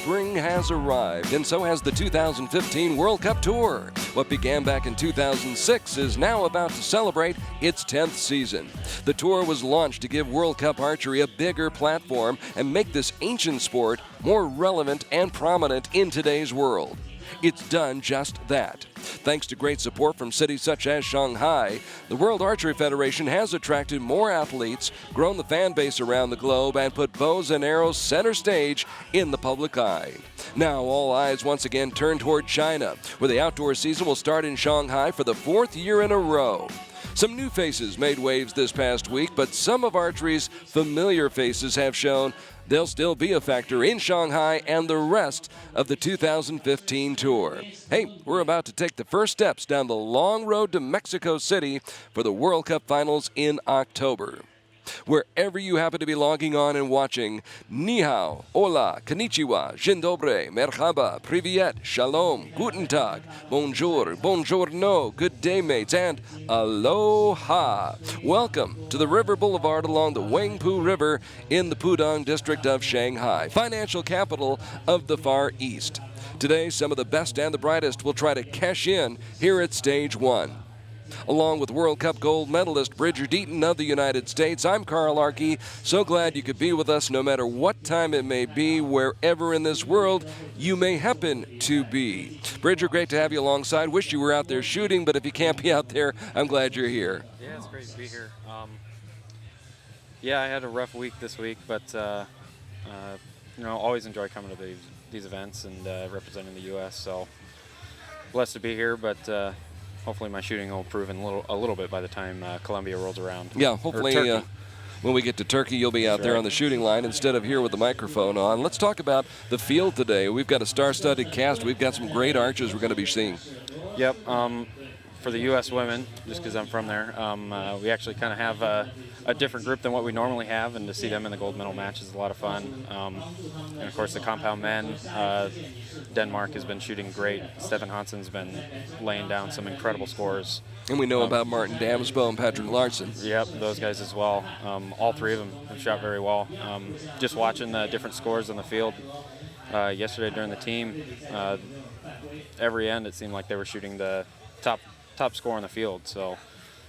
spring has arrived, and so has the 2015 World Cup Tour. What began back in 2006 is now about to celebrate its 10th season. The tour was launched to give World Cup archery a bigger platform and make this ancient sport more relevant and prominent in today's world. It's done just that. Thanks to great support from cities such as Shanghai, the World Archery Federation has attracted more athletes, grown the fan base around the globe, and put bows and arrows center stage in the public eye. Now all eyes once again turn toward China, where the outdoor season will start in Shanghai for the 4th year in a row. Some new faces made waves this past week, but some of archery's familiar faces have shown they'll still be a factor in Shanghai and the rest of the 2015 tour. Hey, we're about to take the first steps down the long road to Mexico City for the World Cup Finals in October. Wherever you happen to be logging on and watching, ni hao, hola, konnichiwa, dzień dobry, merhaba, privyet, shalom, guten tag, bonjour, buongiorno, good day mates, and aloha. Welcome to the River Boulevard along the Huangpu River in the Pudong district of Shanghai, financial capital of the Far East. Today, some of the best and the brightest will try to cash in here at Stage 1. Along with World Cup gold medalist Bridger Deaton of the United States, I'm Carl Archey. So glad you could be with us no matter what time it may be, wherever in this world you may happen to be. Bridger, great to have you alongside. Wish you were out there shooting, but if you can't be out there, I'm glad you're here. Yeah, it's great to be here. Yeah, I had a rough week this week, but always enjoy coming to these events and representing the U.S. So blessed to be here, but hopefully my shooting will improve a little bit by the time Colombia rolls around. Yeah, hopefully when we get to Turkey, you'll be out there on the shooting line instead of here with the microphone on. Let's talk about the field today. We've got a star-studded cast. We've got some great archers we're going to be seeing. Yep. For the U.S. women, just because I'm from there, we actually kind of have a different group than what we normally have, and to see them in the gold medal match is a lot of fun. And of course, the compound men, Denmark has been shooting great. Stefan Hansen's been laying down some incredible scores. And we know about Martin Damsbo and Patrick Larson. Yep, those guys as well. All three of them have shot very well. Just watching the different scores on the field yesterday during the team, every end it seemed like they were shooting the top score on the field, so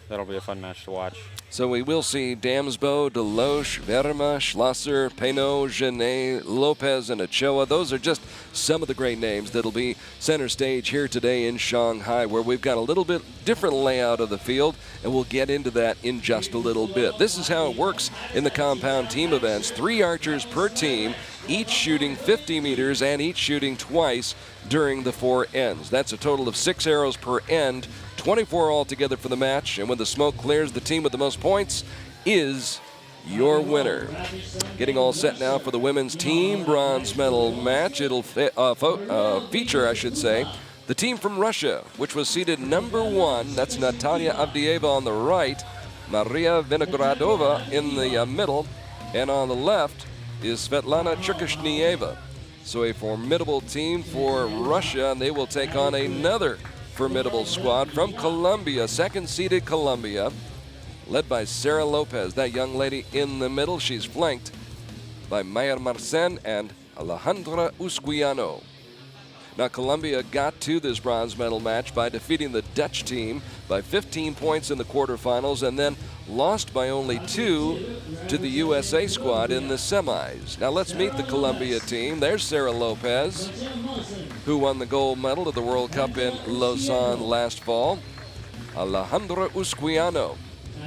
that'll be a fun match to watch. So we will see Damsbo, Deloche, Verma, Schlosser, Peno, Genet, Lopez, and Ochoa. Those are just some of the great names that'll be center stage here today in Shanghai, where we've got a little bit different layout of the field, and we'll get into that in just a little bit. This is how it works in the compound team events. 3 archers per team, each shooting 50 meters and each shooting twice during the 4 ends. That's a total of 6 arrows per end, 24 altogether for the match, and when the smoke clears, the team with the most points is your winner. Getting all set now for the women's team bronze medal match. It'll feature, I should say, the team from Russia, which was seeded number 1. That's Natalia Avdieva on the right, Maria Vinogradova in the middle, and on the left is Svetlana Cherkashnieva. So a formidable team for Russia, and they will take on another formidable squad from Colombia, second-seeded Colombia, led by Sarah Lopez, that young lady in the middle. She's flanked by Maya Marcen and Alejandra Usquiano. Now, Colombia got to this bronze medal match by defeating the Dutch team by 15 points in the quarterfinals and then lost by only 2 to the USA squad in the semis. Now, let's meet the Colombia team. There's Sarah Lopez, who won the gold medal at the World Cup in Lausanne last fall. Alejandra Usquiano,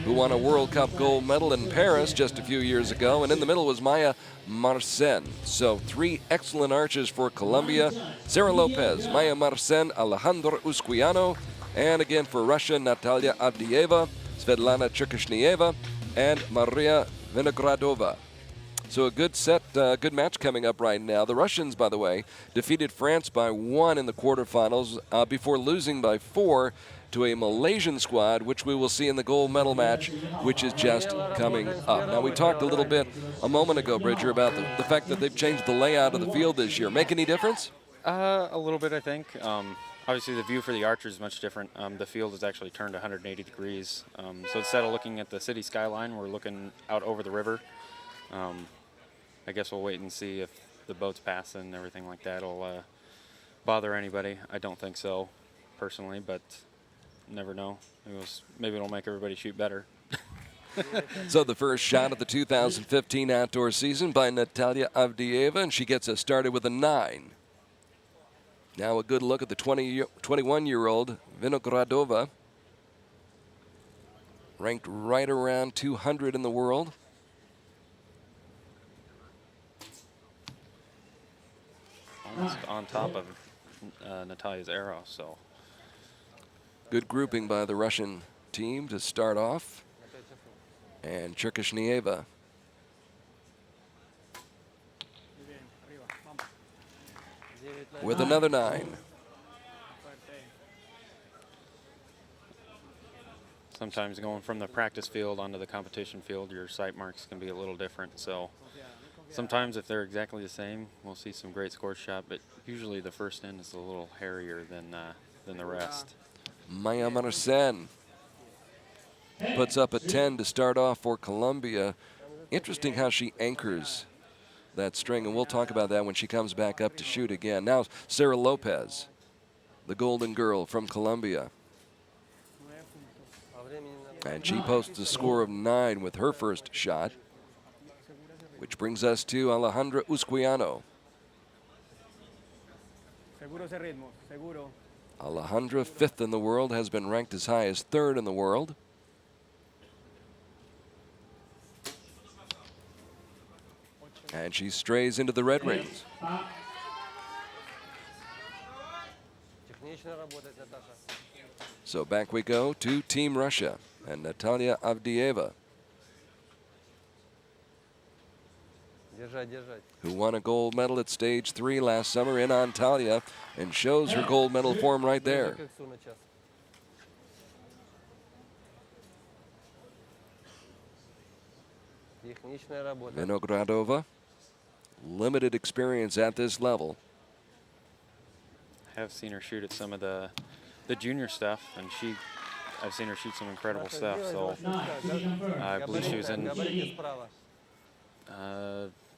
who won a World Cup gold medal in Paris just a few years ago. And in the middle was Maya Marcen. So 3 excellent archers for Colombia. Sarah Lopez, Maya Marcen, Alejandra Usquiano. And again for Russia, Natalia Avdieva, Svetlana Cherkashnieva, and Maria Vinogradova. So a good good match coming up right now. The Russians, by the way, defeated France by 1 in the quarterfinals before losing by 4 to a Malaysian squad, which we will see in the gold medal match, which is just coming up. Now, we talked a little bit a moment ago, Bridger, about the fact that they've changed the layout of the field this year. Make any difference? A little bit, I think. Obviously, the view for the archers is much different. The field is actually turned 180 degrees. So instead of looking at the city skyline, we're looking out over the river. I guess we'll wait and see if the boats passing and everything like that will bother anybody. I don't think so, personally, but never know. Maybe it'll make everybody shoot better. So the first shot of the 2015 outdoor season by Antalya Avdieva, and she gets us started with a 9. Now a good look at the 21-year-old Vinogradova, ranked right around 200 in the world. Almost on top of Natalya's arrow, so. Good grouping by the Russian team to start off. And Cherkashnieva. With another 9. Sometimes going from the practice field onto the competition field, your sight marks can be a little different. So sometimes if they're exactly the same, we'll see some great score shot, but usually the first end is a little hairier than the rest. Maya Marcen puts up a 10 to start off for Colombia. Interesting how she anchors that string, and we'll talk about that when she comes back up to shoot again. Now Sarah Lopez, the golden girl from Colombia. And she posts a score of 9 with her first shot, which brings us to Alejandra Usquiano. Alejandra, 5th in the world, has been ranked as high as 3rd in the world. And she strays into the red rings. So back we go to Team Russia and Natalya Avdieva, who won a gold medal at stage 3 last summer in Antalya and shows her gold medal form right there. Vinogradova, limited experience at this level. I have seen her shoot at some of the junior stuff, and I've seen her shoot some incredible stuff. So I believe she was in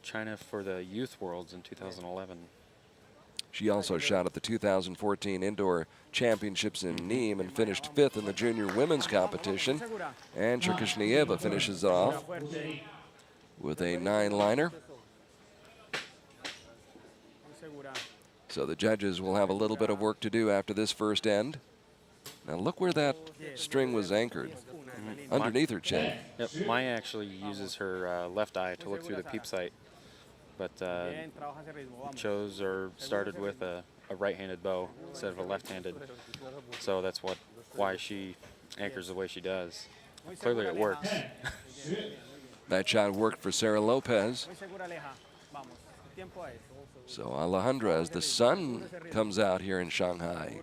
China for the Youth Worlds in 2011. She also shot at the 2014 Indoor Championships in Nîmes and finished 5th in the junior women's competition. And Cherkashnieva finishes it off with a 9-liner. So the judges will have a little bit of work to do after this first end. Now look where that string was anchored, underneath her chin. Yep, Maya actually uses her left eye to look through the peep sight, but chose or started with a right-handed bow instead of a left-handed. So that's why she anchors the way she does. Clearly it works. That shot worked for Sarah Lopez. So Alejandra, as the sun comes out here in Shanghai.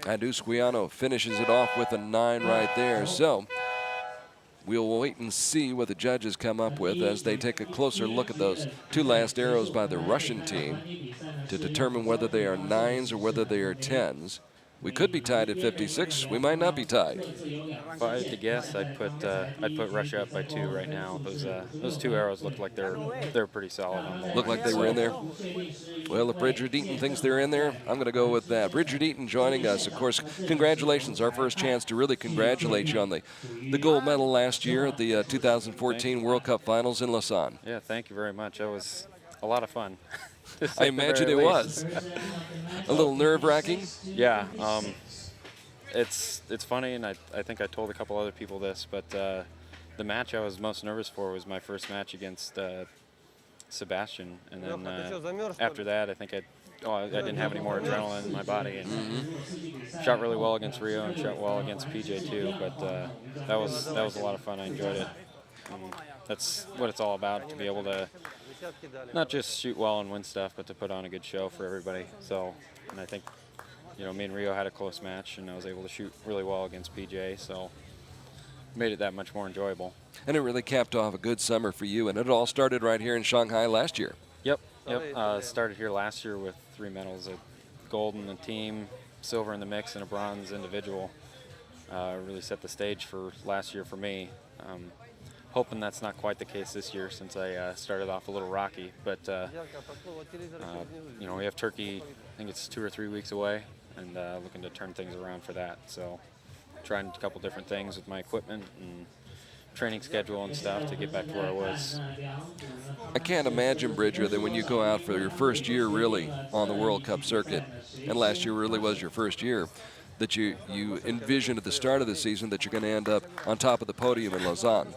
And Usquiano finishes it off with a 9 right there. So we'll wait and see what the judges come up with as they take a closer look at those 2 last arrows by the Russian team to determine whether they are 9s or whether they are 10s. We could be tied at 56. We might not be tied. If I had to guess, I'd put Russia up by 2 right now. Those 2 arrows look like they're pretty solid on the line. Look like they were in there. Well, if Bridget Eaton thinks they're in there, I'm going to go with that. Bridget Eaton joining us. Of course, congratulations. Our first chance to really congratulate you on the gold medal last year at the 2014 World Cup Finals in Lausanne. Yeah, thank you very much. It was a lot of fun. I imagine it was. A little nerve-wracking? Yeah. It's funny, and I think I told a couple other people this, but the match I was most nervous for was my first match against Sebastian. And then after that, I think I didn't have any more adrenaline in my body, and shot really well against Rio and shot well against PJ too. But that was a lot of fun. I enjoyed it. That's what it's all about, to be able to not just shoot well and win stuff, but to put on a good show for everybody. So, and I think, me and Rio had a close match, and I was able to shoot really well against PJ, so made it that much more enjoyable. And it really capped off a good summer for you, and it all started right here in Shanghai last year. Yep. Started here last year with 3 medals, a gold in the team, silver in the mix, and a bronze individual. really set the stage for last year for me. Hoping that's not quite the case this year since I started off a little rocky. But, you know, we have Turkey, I think it's 2 or 3 weeks away, and looking to turn things around for that. So trying a couple different things with my equipment and training schedule and stuff to get back to where I was. I can't imagine, Bridger, that when you go out for your first year really on the World Cup circuit, and last year really was your first year, that you envision at the start of the season that you're going to end up on top of the podium in Lausanne.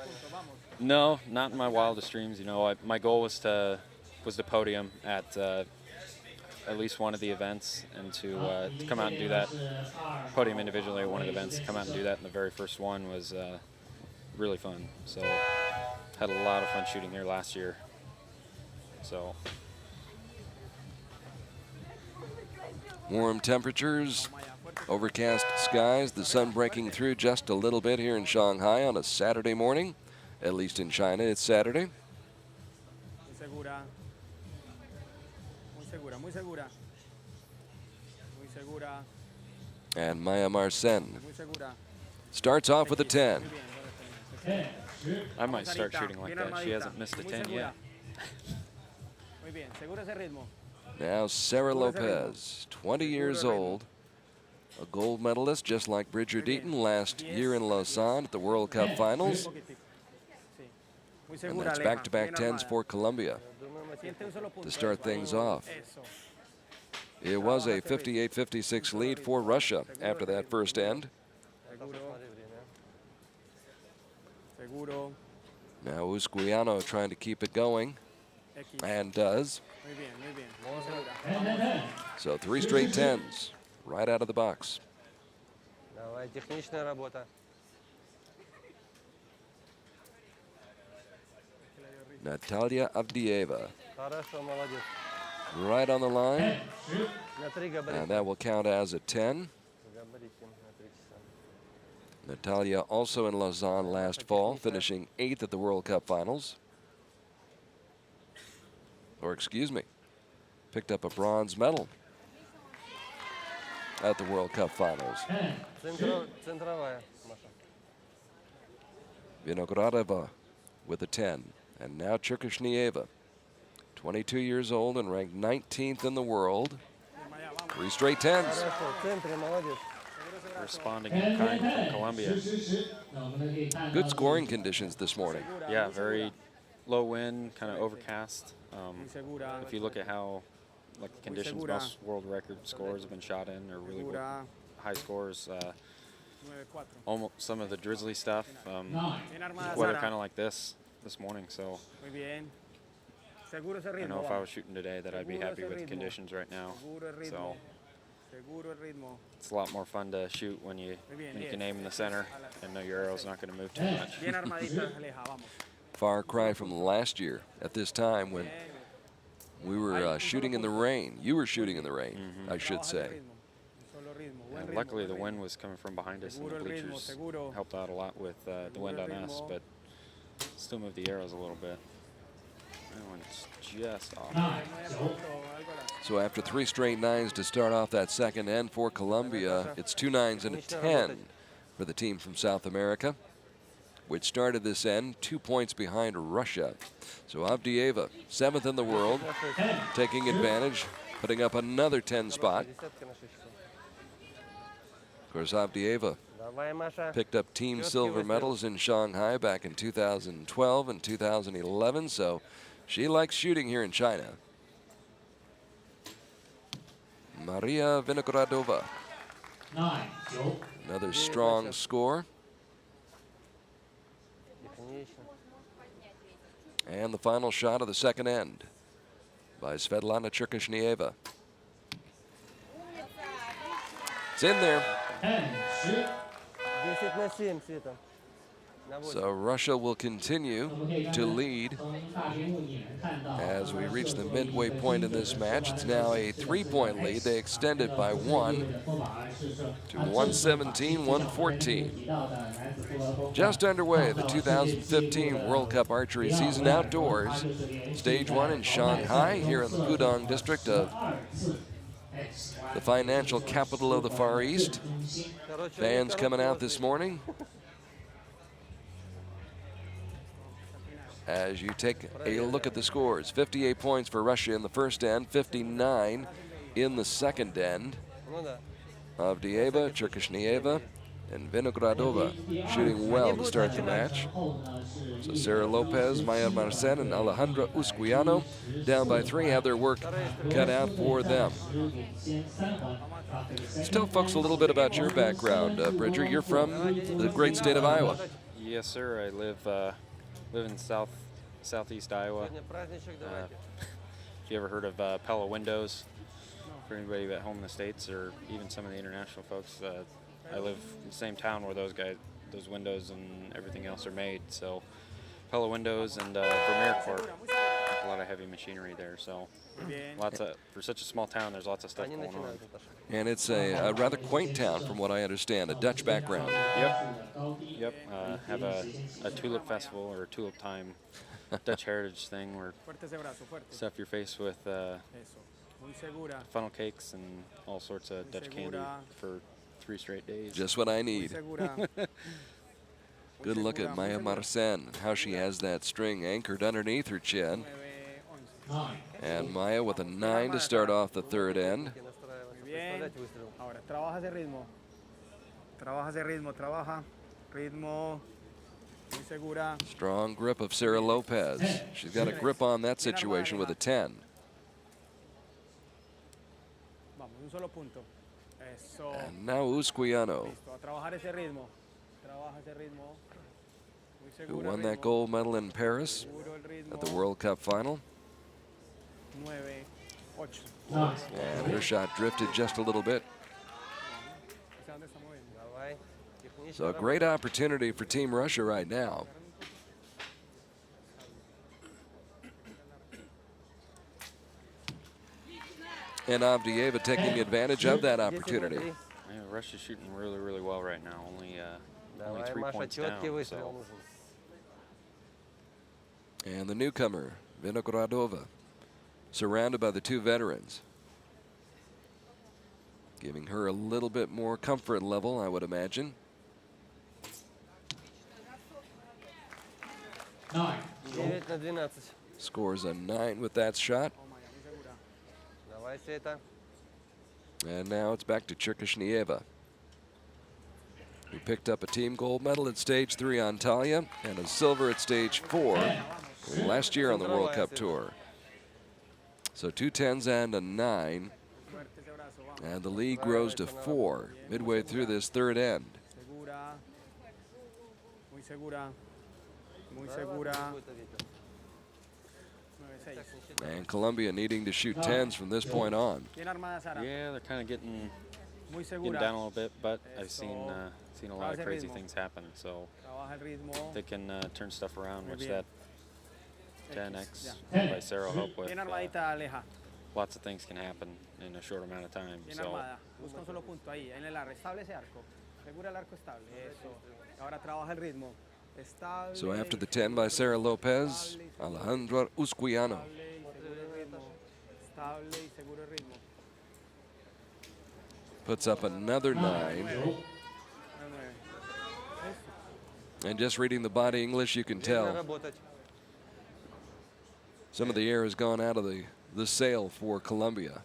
No, not in my wildest dreams. You know, my goal was to podium at least one of the events, and to come out and do that podium individually at one of the events. Come out and do that in the very first one was really fun. So had a lot of fun shooting here last year. So warm temperatures, overcast skies, the sun breaking through just a little bit here in Shanghai on a Saturday morning. At least in China, it's Saturday. Muy segura. Muy segura, muy segura. Muy segura. And Maya Marcen Muy segura. starts off with a 10. I might start shooting like that. She hasn't missed a 10 yet. Muy bien, segura ese ritmo. Now Sarah Lopez, 20 years old, a gold medalist just like Bridger Deaton last year in Lausanne at the World Cup Finals. And that's back-to-back 10s for Colombia to start things off. It was a 58-56 lead for Russia after that first end. Now Usquiano trying to keep it going, and does. So 3 straight 10s right out of the box. Antalya Avdieva right on the line, and that will count as a 10. Antalya also in Lausanne last fall, finishing 8th at the World Cup Finals. Or excuse me, picked up a bronze medal at the World Cup Finals. Vinogradova with a 10. And now Cherkashnieva, 22 years old and ranked 19th in the world. 3 straight 10s. Responding in kind from Colombia. Good scoring conditions this morning. Yeah, very low wind, kind of overcast. If you look at how, like, the conditions most world record scores have been shot in, are really high scores. Almost some of the drizzly stuff. Weather kind of like this morning, so I know if I was shooting today that I'd be happy with the conditions right now. So it's a lot more fun to shoot when you can aim in the center and know your arrow's not going to move too much. Far cry from last year at this time when we were shooting in the rain. You were shooting in the rain, I should say. And luckily the wind was coming from behind us, and the bleachers helped out a lot with the wind on us, but still moved the arrows a little bit. That one's just off. So after 3 straight 9s to start off that second end for Colombia, it's 2 9s and a 10 for the team from South America, which started this end 2 points behind Russia. So Avdieva, 7th in the world, taking advantage, putting up another 10 spot. Of course, Avdieva picked up team silver medals in Shanghai back in 2012 and 2011, so she likes shooting here in China. Maria Vinogradova, another strong score. And the final shot of the second end by Svetlana Cherkashnieva. It's in there. So Russia will continue to lead as we reach the midway point in this match. It's now a 3-point lead. They extended by 1 to 117-114. Just underway, the 2015 World Cup Archery season outdoors. Stage 1 in Shanghai here in the Pudong district of the financial capital of the Far East. Fans coming out this morning. As you take a look at the scores, 58 points for Russia in the first end, 59 in the second end. Avdieva, Cherkashnieva, and Vinogradova shooting well to start the match. So Sarah Lopez, Maya Marcen, and Alejandra Usquiano down by 3 have their work cut out for them. Let's tell folks a little bit about your background, Bridger. You're from the great state of Iowa. Yes, sir. I live in southeast Iowa. If you ever heard of Pella Windows, for anybody at home in the States or even some of the international folks, I live in the same town where those windows and everything else are made. So Pella Windows and Vermeer Corp, a lot of heavy machinery there. So for such a small town, there's lots of stuff going on. And it's a rather quaint town from what I understand, a Dutch background. Yep. Have a tulip festival or tulip time Dutch heritage thing where stuff your face with funnel cakes and all sorts of Dutch candy for 3 straight days. Just what I need. Good look at Maya Marcen, how she has that string anchored underneath her chin. And Maya with a 9 to start off the third end. Ahora, trabaja ese ritmo. Trabaja ese ritmo, trabaja. Ritmo. Muy segura. Strong grip of Sarah Lopez. She's got a grip on that situation with a 10. Vamos, un solo punto. Eso. And now Usquiano, Listo, a trabajar ese ritmo. Trabaja ese ritmo. Muy who segura, won that ritmo. gold medal in Paris Seguro el ritmo. at the World Cup final. 9, 8. And her shot drifted just a little bit. ¿Hacia dónde está moviendo? So a great opportunity for Team Russia right now. And Avdieva taking advantage of that opportunity. Yeah, Russia's shooting really, really well right now. Only 3 points down. So. And the newcomer, Vinogradova, surrounded by the 2 veterans, giving her a little bit more comfort level, I would imagine. 9. Scores a 9 with that shot. And now it's back to Cherkashnieva, who picked up a team gold medal at stage 3 Antalya and a silver at stage 4 last year on the World Cup Tour. So 2 10s and a 9. And the lead grows to 4 midway through this third end. Segura. Muy segura. Muy segura. 9, 6. And Colombia needing to shoot 10s from this point on. Bien armada, Sara. Yeah, they're kind of getting Muy segura. down a little bit, but I've seen Eso. a lot of Trabaja el crazy ritmo. things happen. So Trabaja el ritmo. they can turn stuff around, Muy which bien. that 10x Ya. by Sarah will help with. Bien armadita, Aleja. Lots of things can happen in a short amount of time. Bien So armada. Busca un solo punto ahí, en el arco. Estable ese arco. Segura el arco estable. Eso. Ahora trabaja el ritmo. Estable. So after the 10 by Sarah Lopez, Alejandra Usquiano. Estable y seguro el ritmo. Estable y seguro el ritmo. Puts up another 9. 9. And just reading the body English, you can tell some of the air has gone out of the sail for Colombia.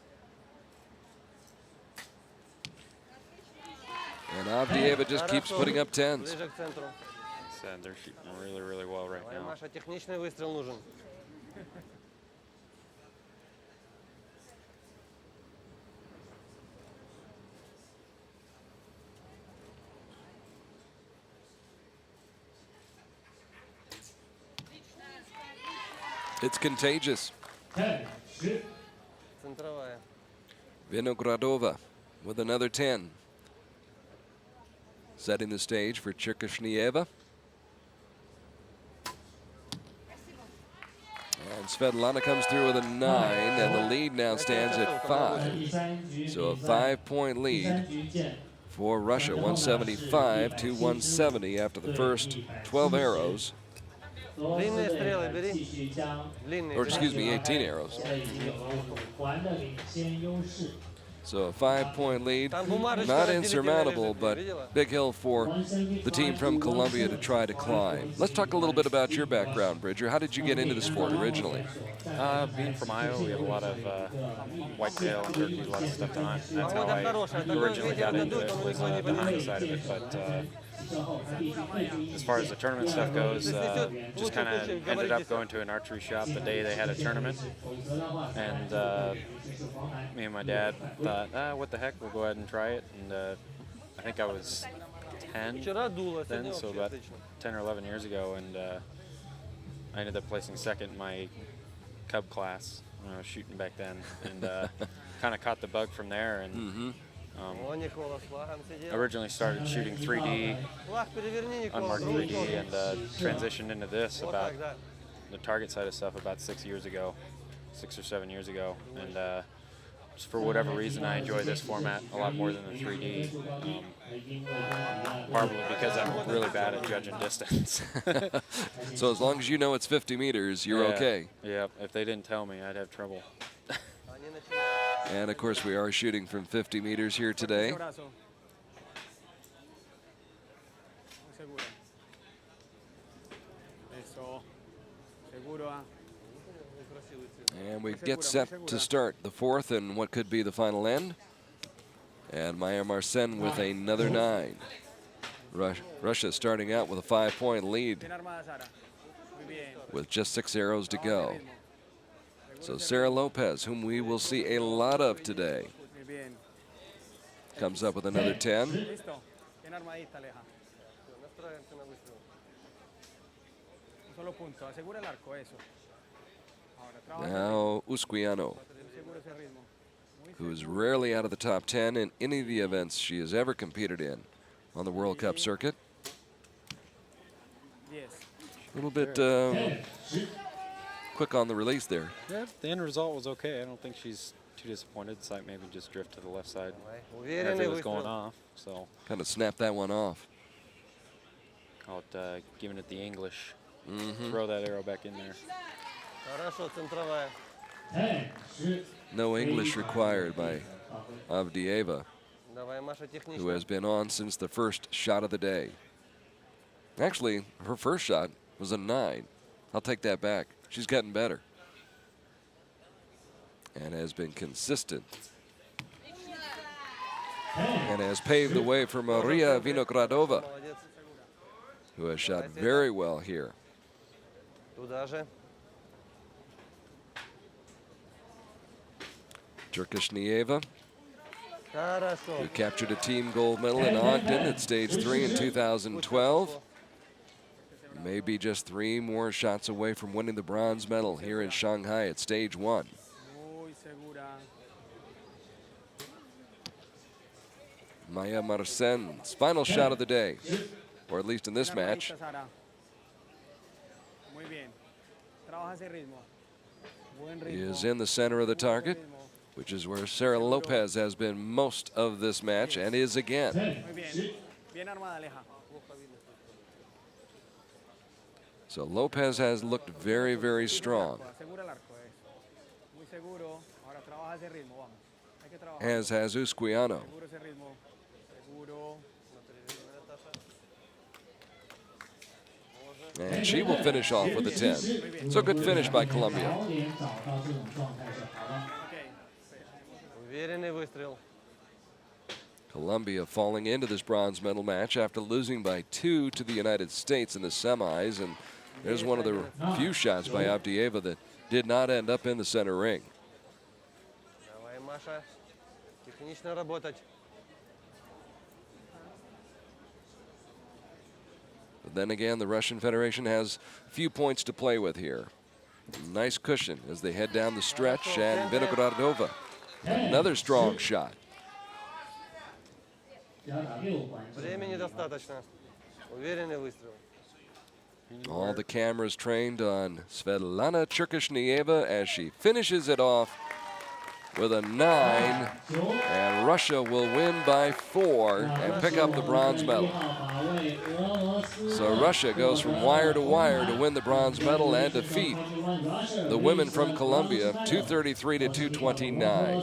And Avdieva just keeps putting up 10s. said, they're shooting really, really well right now. Маша, техничный выстрел нужен. It's contagious. 10. Центровая. Vinogradova with another 10. Setting the stage for Cherkashnieva. And Svetlana comes through with a 9, and the lead now stands at 5. So a 5-point lead for Russia, 175 to 170 after the first 12 arrows. Длинные стрелы бери. Длинные. Or excuse me, 18 arrows. So a 5-point lead, Там бумажечка not разделитель insurmountable, лежит, but видела? big hill for the team from Colombia to try to climb. Let's talk a little bit about your background, Bridger. How did you get into the sport originally? Being from Iowa, we have a lot of whitetail and turkeys, a lot of stuff to hunt. That's how I originally got into it, was the hunting side of it. But as far as the tournament stuff goes, just kind of ended up going to an archery shop the day they had a tournament. And me and my dad thought, what the heck, we'll go ahead and try it. And I think I was 10 Вчера дуло, then, сегодня so вообще about отлично. 10 or 11 years ago. And I ended up placing second in my cub class when I was shooting back then. And kind of caught the bug from there. And О, Никола, с флагом сидел. originally started shooting 3D, Флаг переверни, Никола. unmarked 3D, and transitioned into this Вот about так, да. the target side of stuff about 6 years ago, 6 or 7 years ago. And just for whatever reason, I enjoy this format a lot more than the 3D. Probably because I'm really bad at judging distance. So as long as you know it's 50 meters, you're Yeah. okay. Yeah, if they didn't tell me, I'd have trouble. Они начинают. And of course, we are shooting from 50 meters here today. Ese brazo. Muy seguro. Eso. Seguro, ah. And we get set to start the fourth and what could be the final end. And Maya Marcen with another 9. Russia starting out with a 5-point lead Bien armada, Sara. Muy bien. with just 6 arrows to Trabaja go. ese ritmo. So Sarah Lopez, whom we will see a lot of today, Muy bien. comes up with another 10. Listo. Bien armadita, Aleja. Настраиваемся на выстрел. Un solo punto. Asegura el arco, eso. Ahora, trabaja Now Usquiano, muy seguro ese ritmo. Muy who is seguro. rarely out of the top 10 in any of the events she has ever competed in on the World Cup circuit. 10. A little bit quick on the release there. Yeah, the end result was okay. I don't think she's too disappointed. The sight maybe just drift to the left side Давай. as Уверенный it was going выстрел. off. So Kind of snapped that one off. call it giving it the English. Throw that arrow back in there. Хорошо, центровая. No English required by Avdieva, Давай, Маша, who технично. has been on since the first shot of the day. Actually, her first shot was a 9. I'll take that back. She's gotten better and has been consistent and has paved the way for Maria Vinogradova, Молодец. who has shot very well here. Туда же. Turkish Nieva, Хорошо. who captured a team gold medal in Ogden at stage 3 in 2012. Maybe just 3 more shots away from winning the bronze medal here in Shanghai at stage 1. Muy segura. Maya Marcen's final shot of the day, or at least in this Bien match. armadita, Sara. Muy bien. Trabaja ese ritmo. Buen ritmo. Is in the center of the target, which is where Sarah Lopez has been most of this match and is again. Muy bien. Bien armada, Aleja. So Lopez has looked very, very strong, Asegura el arco, eso. Muy seguro. Ahora trabaja ese ritmo, vamos. Hay que trabajar. as has Usquiano. Seguro ese ritmo. Seguro. And she will finish off with a 10. So good finish by Colombia. Ok. Уверенный выстрел. Colombia falling into this bronze medal match after losing by 2 to the United States in the semis. And there's one of the few shots by Avdieva that did not end up in the center ring. Давай, Маша. Технично работать. But then again, the Russian Federation has a few points to play with here. Nice cushion as they head down the stretch, and Vinogradova, another strong shot. Времени достаточно. Уверенный выстрел. All the cameras trained on Svetlana Cherkashnieva as she finishes it off with a 9, and Russia will win by 4 and pick up the bronze medal. So Russia goes from wire to wire to win the bronze medal and defeat the women from Colombia 233 to 229.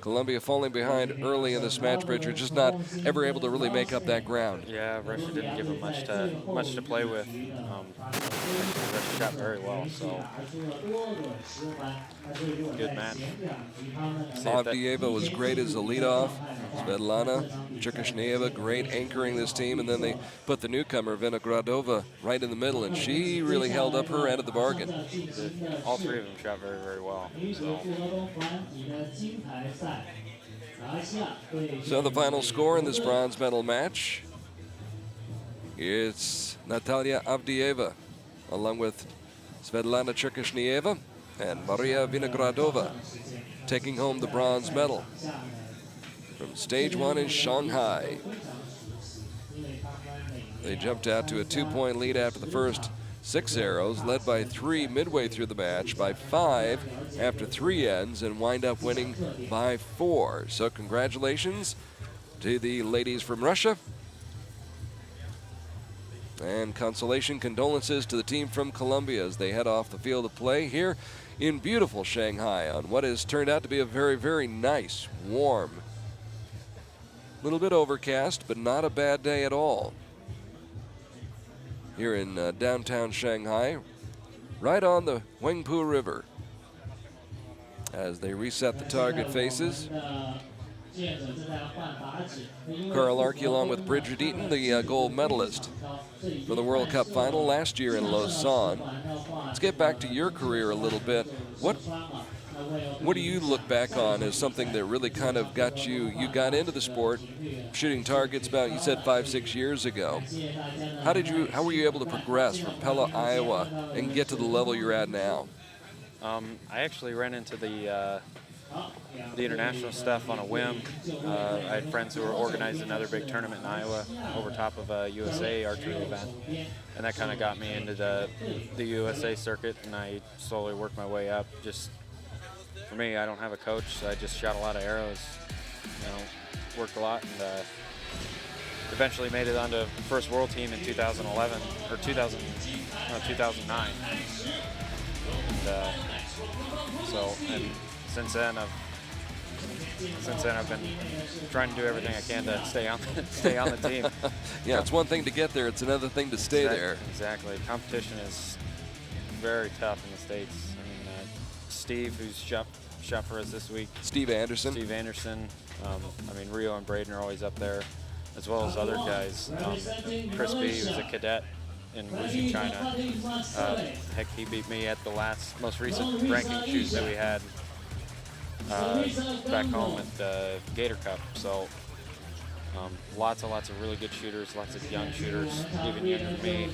Colombia falling behind early in this match, Bridger, just not ever able to really make up that ground. Yeah, Russia didn't give them much to play with. Russia shot very well, so good match. Avdieva was great as a leadoff. Svetlana Cherkashnieva great anchoring this team, and then they put the newcomer Vinogradova right in the middle, and she really held up her end of the bargain. All three of them shot very, very well. So the final score in this bronze medal match, it's Natalia Avdieva, along with Svetlana Cherkashnieva and Maria Vinogradova, taking home the bronze medal from stage 1 in Shanghai. They jumped out to a 2-point lead after the first 6 arrows, led by 3 midway through the match, by 5 after 3 ends, and wind up winning by 4. So congratulations to the ladies from Russia. And consolation condolences to the team from Colombia as they head off the field of play here in beautiful Shanghai on what has turned out to be a very, very nice, warm, little bit overcast, but not a bad day at all. Here in downtown Shanghai, right on the Huangpu River. As they reset the target faces, Carl Arche along with Bridget Eaton, the gold medalist for the World Cup final last year in Lausanne. Let's get back to your career a little bit. What do you look back on as something that really kind of got you got into the sport, shooting targets about, you said 5-6 years ago. How were you able to progress from Pella, Iowa, and get to the level you're at now? I actually ran into the international stuff on a whim. I had friends who were organizing another big tournament in Iowa over top of a USA archery event, and that kind of got me into the USA circuit, and I slowly worked my way up. Just for me, I don't have a coach, so I just shot a lot of arrows, worked a lot, and eventually made it onto first world team in 2011 or 2009. And since then I've been trying to do everything I can to stay on the team. Yeah, it's one thing to get there; it's another thing to stay there. Exactly. Competition is very tough in the States. I mean, Steve, who's shot for us this week. Steve Anderson. I mean, Rio and Braden are always up there, as well as other guys. Chris B, who's a cadet in Wuxi, China. Heck, he beat me at the most recent ranking shoot that we had back home at the Gator Cup. So lots of really good shooters, lots of young shooters, even younger than me,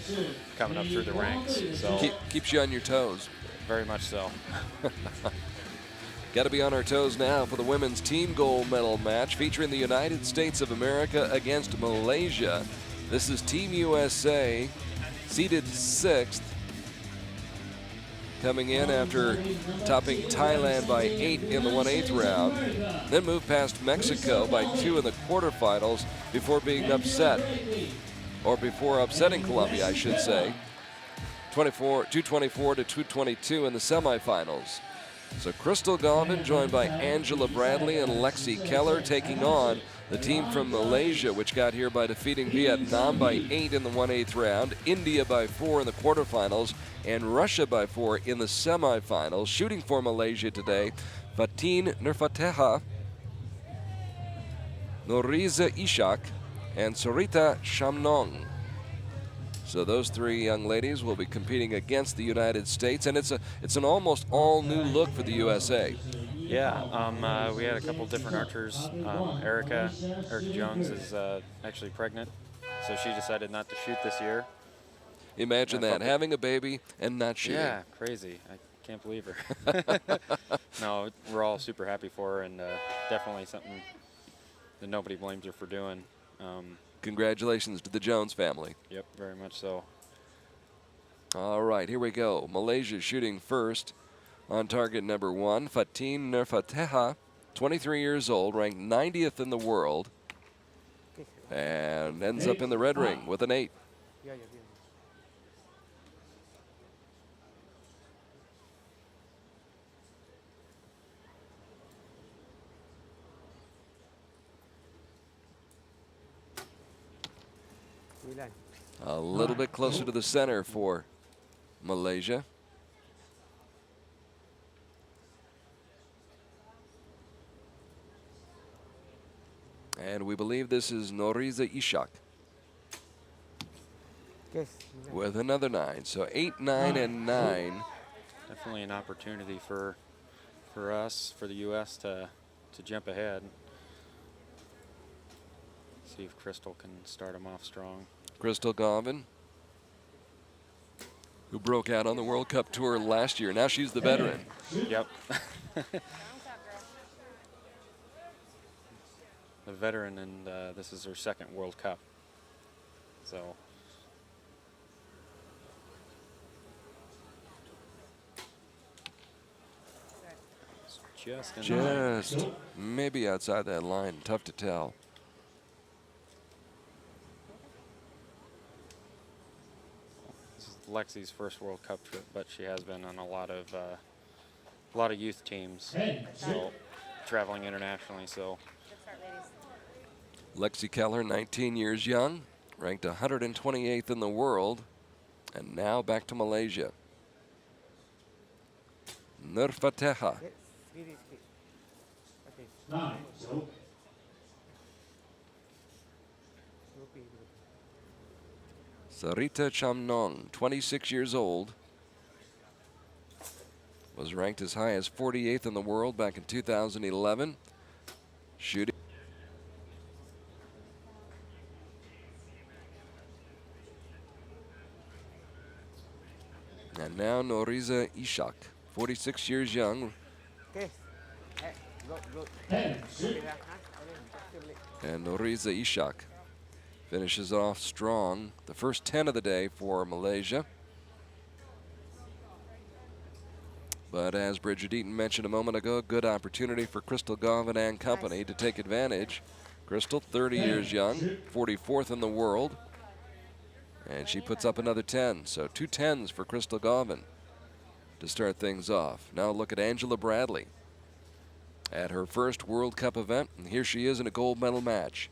coming up through the ranks. So keeps you on your toes. Very much so. Got to be on our toes now for the women's team gold medal match featuring the United States of America against Malaysia. This is Team USA, seeded 6th, coming in after topping Thailand by 8 in the 1/8 round, then moved past Mexico by 2 in the quarterfinals before being upset, or before upsetting Colombia, I should say. 224 to 222 in the semifinals. So Crystal Galvin joined by Angela Bradley and Lexi Keller taking on the team from Malaysia, which got here by defeating Vietnam by 8 in the 1/8 round, India by 4 in the quarterfinals, and Russia by 4 in the semifinals. Shooting for Malaysia today, Fatin Nurfateha, Noriza Ishak, and Sarita Shamnong. So those 3 young ladies will be competing against the United States, and it's an almost all new look for the USA. Yeah, we had a couple different archers. Erica Jones is actually pregnant, so she decided not to shoot this year. Imagine that, having a baby and not shooting. Yeah, crazy. I can't believe her. No, we're all super happy for her, and definitely something that nobody blames her for doing. Congratulations to the Jones family. Yep, very much so. All right, here we go. Malaysia shooting first on target number 1. Fatin Nurfateha, 23 years old, ranked 90th in the world. and ends up in the red ring with an 8. Ya, ya, bien. Milan. A little bit closer to the center for Malaysia. And we believe this is Noriza Ishak ¿Qué es? Milan? with another 9. So 8, 9, and 9. Definitely an opportunity for us, for the U.S. to jump ahead. See if Crystal can start them off strong. Crystal Garvin, who broke out on the World Cup tour last year. Now she's the veteran. Yep. The veteran, and this is her second World Cup. So it's just in line. Just maybe outside that line. Tough to tell. This is Lexi's first World Cup trip, but she has been on a lot of youth teams, so traveling internationally. So Lexi Keller, 19 years young, ranked 128th in the world, and now back to Malaysia. Nurfateha. Yes, speedy, speed. Okay. Groupie, groupie. Sarita Chamnong, 26 years old, was ranked as high as 48th in the world back in 2011. Shooting. And now Noriza Ishak, 46 years young, ¿Qué es? Go, go. and Noriza Ishak finishes off strong. The first 10 of the day for Malaysia. But as Bridget Eaton mentioned a moment ago, good opportunity for Crystal Garvin and company to take advantage. Crystal, 30 years young, 44th in the world. And she puts up another 10. So 2 10s for Crystal Garvin to start things off. Now look at Angela Bradley at her first World Cup event. And here she is in a gold medal match.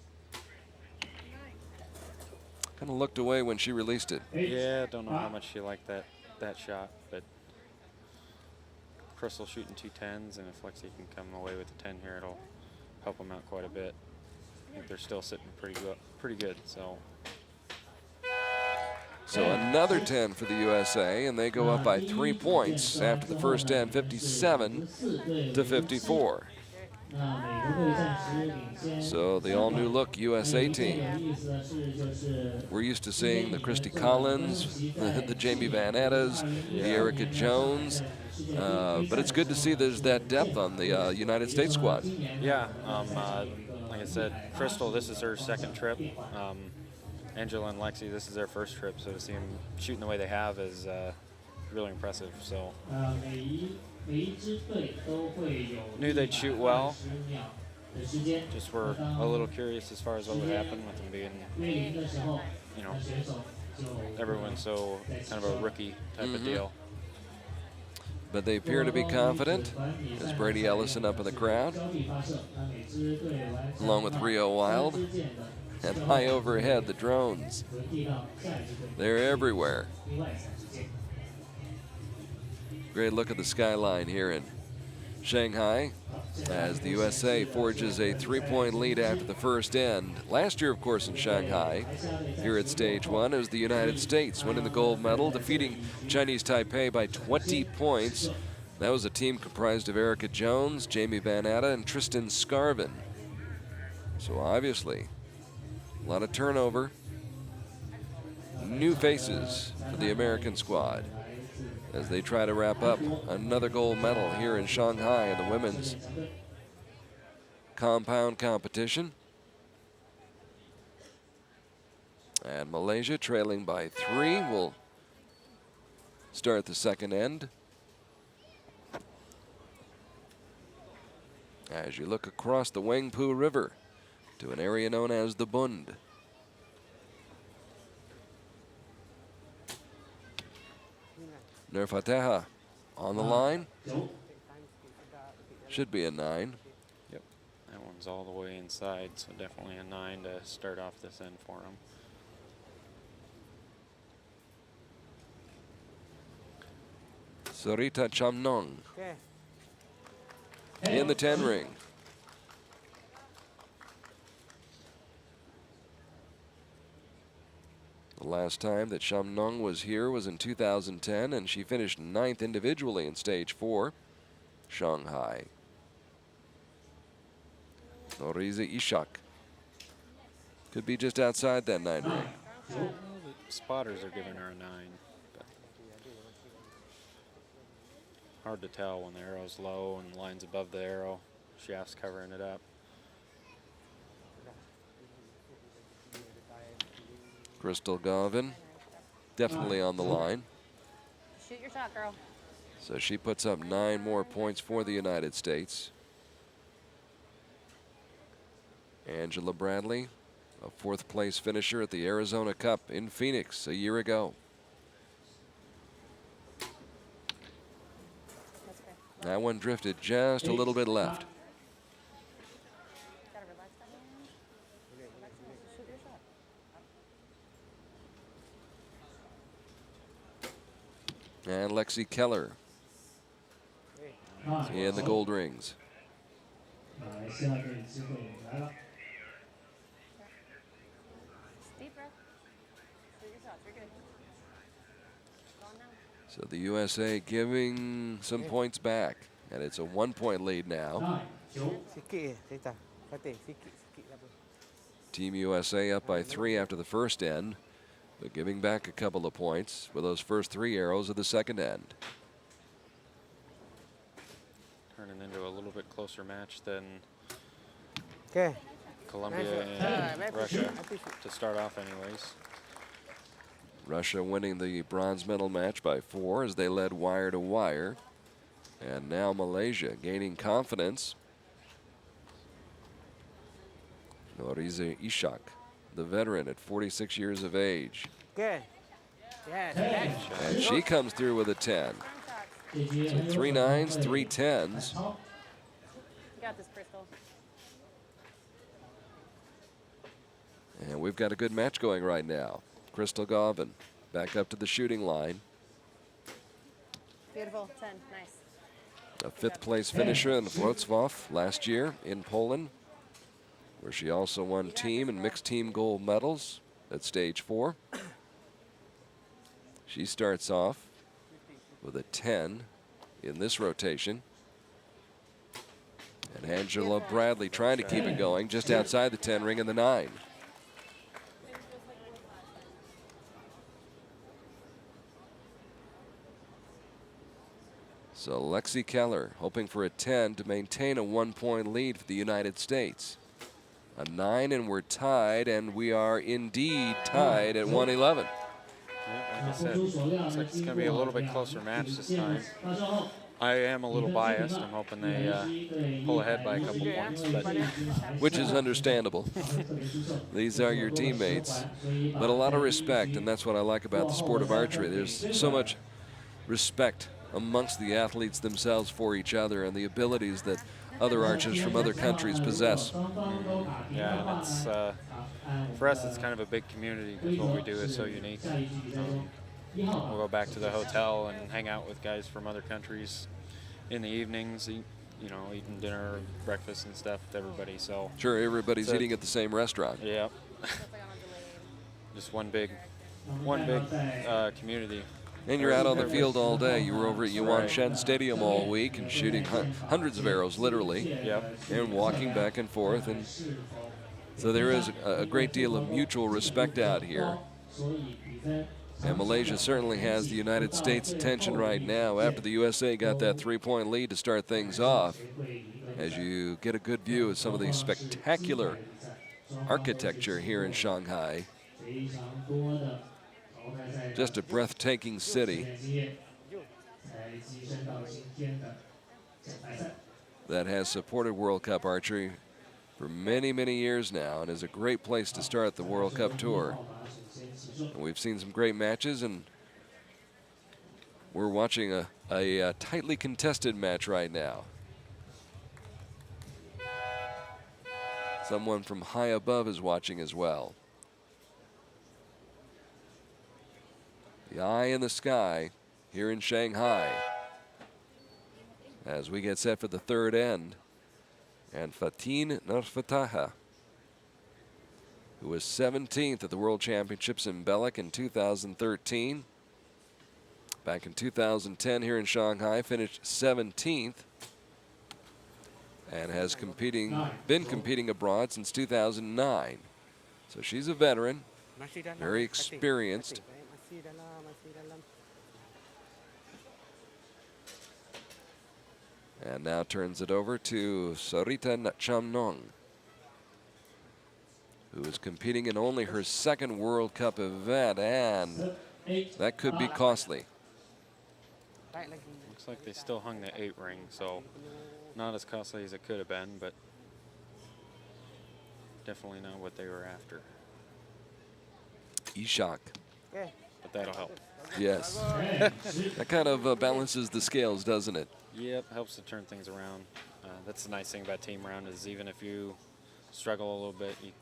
Kind of looked away when she released it. yeah, don't know how much she liked that shot, but Crystal shooting 2 10s, and if Lexi can come away with a 10 here, it'll help them out quite a bit. I think they're still sitting pretty good. So another 10 for the USA, and they go up by 3 points after the first 10, 57 to 54. So the all-new look USA team. We're used to seeing the Christy Collins, the Jamie Van Ettas, the Erica Jones, but it's good to see there's that depth on the United States squad. Yeah, like I said, Crystal, this is her second trip. Angela and Lexi, this is their first trip, so to see them shooting the way they have is really impressive. So knew they'd shoot well. Just were a little curious as far as what would happen with them being, you know, everyone's so kind of a rookie type of deal. But they appear to be confident. There's Brady Ellison up in the crowd, along with Rio Wild. And high overhead, the drones. They're everywhere. Great look at the skyline here in Shanghai as the USA forges a 3-point lead after the first end. Last year, of course, in Shanghai, here at Stage 1, it was the United States winning the gold medal, defeating Chinese Taipei by 20 points. That was a team comprised of Erica Jones, Jamie Van Etta, and Tristan Scarvin. So obviously, a lot of turnover. New faces for the American squad as they try to wrap up another gold medal here in Shanghai in the women's compound competition. And Malaysia trailing by 3 will start the second end. As you look across the Wangpu River to an area known as the Bund. Nerfateha on the line. Should be a 9. Yep. That one's all the way inside, so definitely a 9 to start off this end for him. Sarita Chamnong Okay. in the 10 ring. The last time that Chamnong was here was in 2010, and she finished 9th individually in stage 4, Shanghai. Noriza Ishak could be just outside that 9 ring. Well, the spotters are giving her a 9. But hard to tell when the arrow's low and the line's above the arrow. Shaft's covering it up. Crystal Garvin definitely on the line. Shoot your shot, girl. So she puts up 9 more points for the United States. Angela Bradley, a 4th place finisher at the Arizona Cup in Phoenix a year ago. That's fair. That one drifted just a little bit left. Gotta relax that hand. Relax that hand. Shoot your shot. And Lexi Keller in the gold rings. Deep breath. Shoot your shots. You're good. Go on now. So the USA giving some points back, and it's a 1-point lead now. Sikit je, Tita. Kate, sikit, sikit lah, bro. Team USA up by 3 after the first end, but giving back a couple of points with those first 3 arrows of the second end. Turning into a little bit closer match than Okay. Colombia and Russia to start off anyways. Russia winning the bronze medal match by 4 as they led wire to wire. And now Malaysia gaining confidence. Noriza Ishak, the veteran at 46 years of age. Okay. Yes. Yes. And she comes through with a 10. So 3 9s, 3 10s. You got this, Crystal. And we've got a good match going right now. Crystal Garvin back up to the shooting line. Beautiful. 10. Nice. A 5th place finisher in Wroclaw last year in Poland, where she also won team and mixed team gold medals at stage 4. She starts off with a 10 in this rotation. And Angela Bradley trying to keep it going just outside the 10 ring in the 9. So Lexi Keller hoping for a 10 to maintain a 1-point lead for the United States. A 9 and we're tied, and we are indeed tied at 111. Yeah, like I said, looks like it's going to be a little bit closer match this time. I am a little biased. I'm hoping they pull ahead by a couple points, but Which is understandable. These are your teammates, but a lot of respect, and that's what I like about the sport of archery. There's so much respect amongst the athletes themselves for each other and the abilities that other archers from other countries possess. yeah, and it's for us, it's kind of a big community because what we do is so unique. We'll go back to the hotel and hang out with guys from other countries in the evenings, eating dinner, breakfast and stuff with everybody. So Sure, everybody's eating at the same restaurant. yeah, just one big community. And you're out on the field all day. You were over at Yuan Shen Stadium all week and shooting hundreds of arrows, literally, Yep. and walking back and forth. And so there is a great deal of mutual respect out here. And Malaysia certainly has the United States' attention right now after the USA got that 3-point lead to start things off. As you get a good view of some of the spectacular architecture here in Shanghai. Just a breathtaking city that has supported World Cup archery for many, many years now and is a great place to start the World Cup tour. And we've seen some great matches, and we're watching a tightly contested match right now. Someone from high above is watching as well. The eye in the sky here in Shanghai as we get set for the third end. And Fatin Nurfataha, who was 17th at the World Championships in Belek in 2013. Back in 2010 here in Shanghai, finished 17th and has been competing abroad since 2009. So she's a veteran, very experienced. And now turns it over to Sarita Chamnong, who is competing in only her second World Cup event, and that could be costly. Looks like they still hung the 8 ring, so not as costly as it could have been, but definitely not what they were after. Ishak. But that'll help. Yes. That kind of balances the scales, doesn't it? Yep, helps to turn things around. That's the nice thing about team round is even if you struggle a little bit, you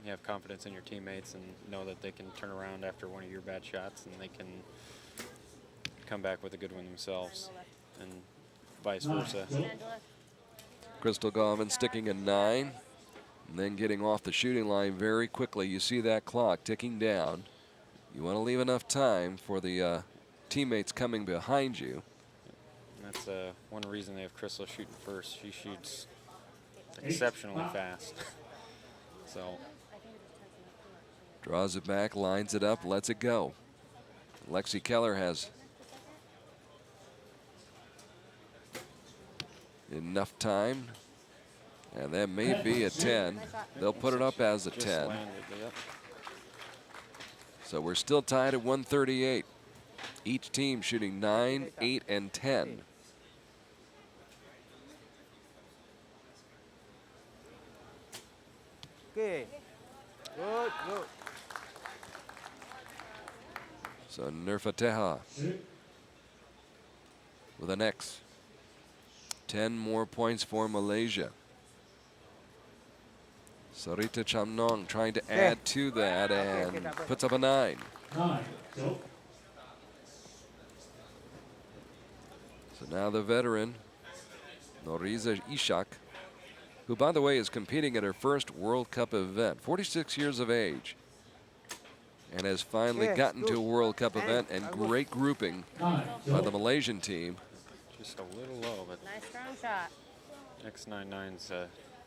have confidence in your teammates and know that they can turn around after one of your bad shots and they can come back with a good one themselves, and vice versa. Crystal Govan sticking a 9 and then getting off the shooting line very quickly. You see that clock ticking down. You want to leave enough time for the teammates coming behind you. And that's one reason they have Crystal shooting first. She shoots exceptionally fast. So draws it back, lines it up, lets it go. Lexi Keller has enough time, and that may be a 10. They'll put it up as a 10. So we're still tied at 138. Each team shooting 9, 8, and 10. Okay. Good, good. So Nurfateha with an X. 10 more points for Malaysia. Sarita Chamnong trying to add to that and puts up a 9. So now the veteran, Noriza Ishak, who, by the way, is competing at her first World Cup event, 46 years of age, and has finally gotten to a World Cup event, and great grouping by the Malaysian team. Just a little low, but Nice strong shot. X99's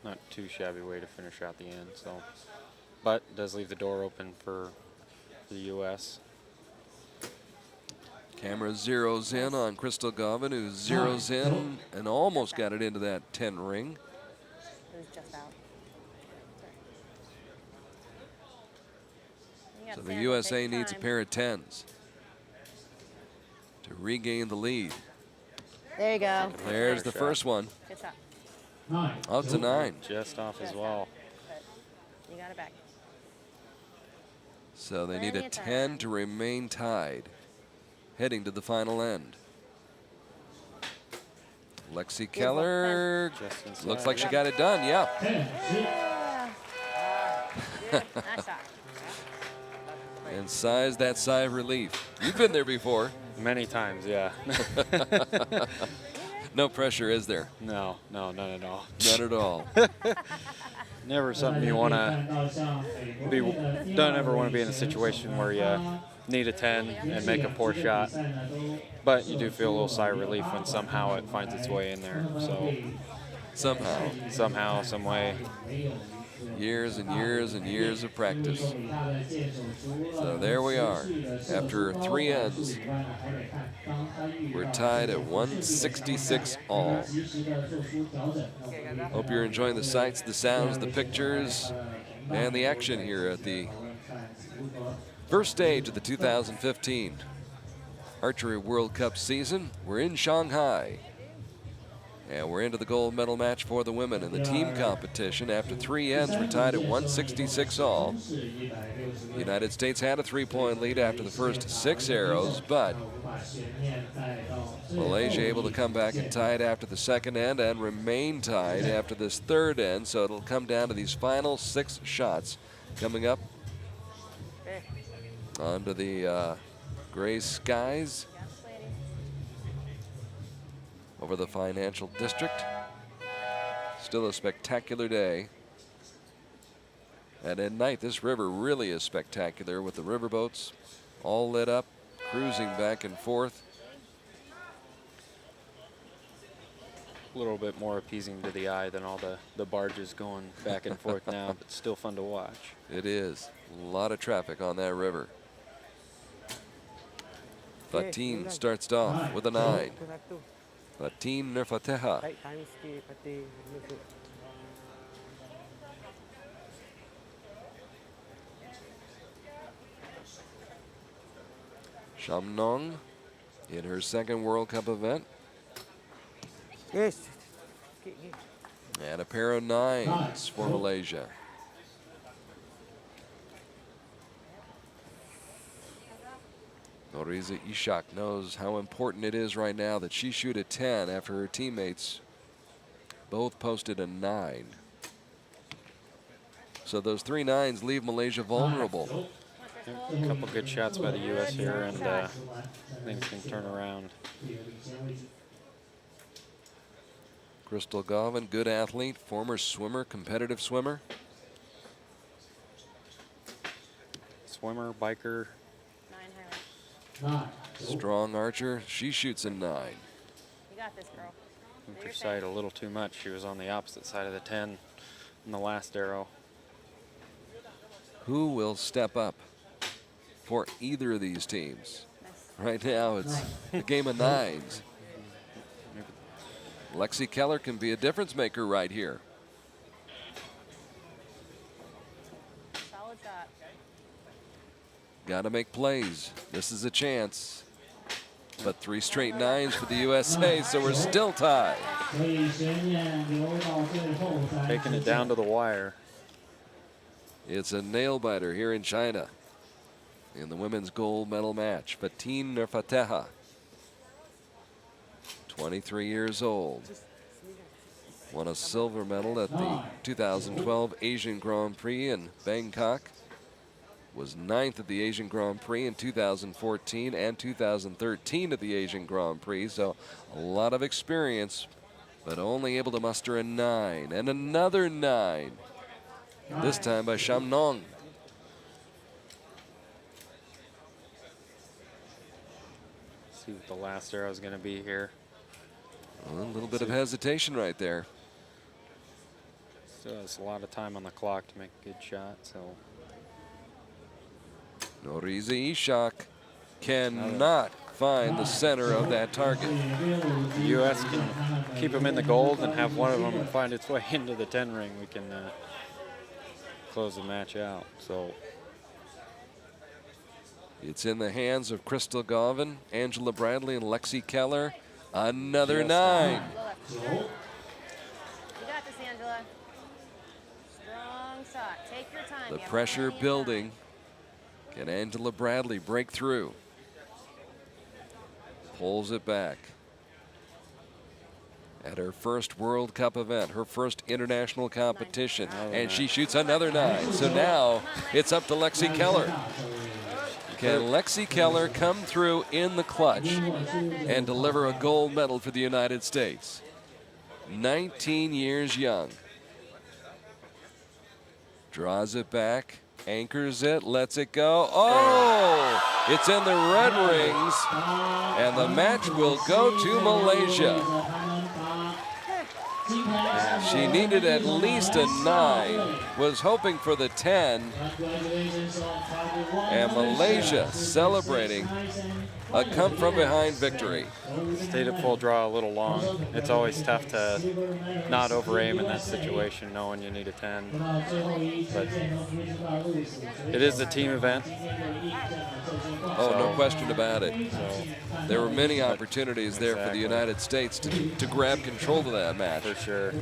not too shabby way to finish out the end. So, but does leave the door open for the U.S. Camera zeroes in on Crystal Govan, who zeroes in and almost got it into that 10 ring. It was just out. So the USA needs a pair of 10s to regain the lead. There you go. There's the first one. Good shot. Oh, it's a 9. Just off as well. But you got it back. So they need a 10 to remain tied, heading to the final end. Lexi Keller looks like she got it done. Yeah. Nice shot. And sighs that sigh of relief. You've been there before. Many times, yeah. No pressure, is there? No, none at all. None at all. Never something you want to be. Don't ever want to be in a situation where you need a 10 and make a poor shot. But you do feel a little sigh of relief when somehow it finds its way in there. So somehow, some way. Years and years and years of practice. So there we are. After 3 ends, we're tied at 166 all. Hope you're enjoying the sights, the sounds, the pictures, and the action here at the first stage of the 2015 Archery World Cup season. We're in Shanghai. And we're into the gold medal match for the women in the team competition. After 3 ends, we're tied at 166 all. The United States had a 3-point lead after the first 6 arrows, but Malaysia able to come back and tie it after the second end and remain tied after this third end. So it'll come down to these final 6 shots coming up under the gray skies over the financial district. Still a spectacular day. And at night, this river really is spectacular with the riverboats all lit up, cruising back and forth. A little bit more appeasing to the eye than all the barges going back and forth now, but still fun to watch. It is. A lot of traffic on that river. Fatin starts off with a 9. Fatin Nerfateha. Shamnong in her second World Cup event. Yes. And a pair of 9s for Malaysia. Noriza Ishak knows how important it is right now that she shoot a 10 after her teammates both posted a 9. So those 3 9s leave Malaysia vulnerable. A couple good shots by the U.S. here, and things can turn around. Crystal Govan, good athlete, former swimmer, competitive swimmer. Swimmer, biker. 9 Strong archer. She shoots a 9. You got this, girl. Moved her sight a little too much. She was on the opposite side of the 10 in the last arrow. Who will step up for either of these teams? Right now, it's a game of 9s. Lexi Keller can be a difference maker right here. Solid shot. Got to make plays. This is a chance. But 3 straight 9s for the USA, so we're still tied. Taking it down to the wire. It's a nail biter here in China in the women's gold medal match. Fatin Nerfateha, 23 years old, won a silver medal at the 2012 Asian Grand Prix in Bangkok, was 9th at the Asian Grand Prix in 2014 and 2013 at the Asian Grand Prix, so a lot of experience, but only able to muster a 9 and another 9. This time by Shamnong. See what the last arrow is going to be here. Well, a little bit of hesitation right there. Still has a lot of time on the clock to make a good shot. So Noriza Ishak cannot find the center of that target. the U.S. can keep them in the gold and have one of them find its way into the 10 ring. We can close the match out. So it's in the hands of Crystal Govan, Angela Bradley, and Lexi Keller. Another 9. You got this, Angela. Strong shot. Take your time. The You have pressure plenty of building. Can Angela Bradley break through? Pulls it back. At her first World Cup event, her first international competition, and she shoots another 9. So now it's up to Lexi Keller. Can Lexi Keller come through in the clutch and deliver a gold medal for the United States? 19 years young. Draws it back, anchors it, lets it go. Oh, it's in the red rings, and the match will go to Malaysia. yeah, She needed at least a 9, was hoping for the 10. And Malaysia celebrating a come-from-behind victory. Stayed at full draw a little long. It's always tough to not over-aim in that situation, knowing you need a 10. But it is a team event. Oh, no question about it. So, There were many opportunities there for the United States to grab control of that match. for sure.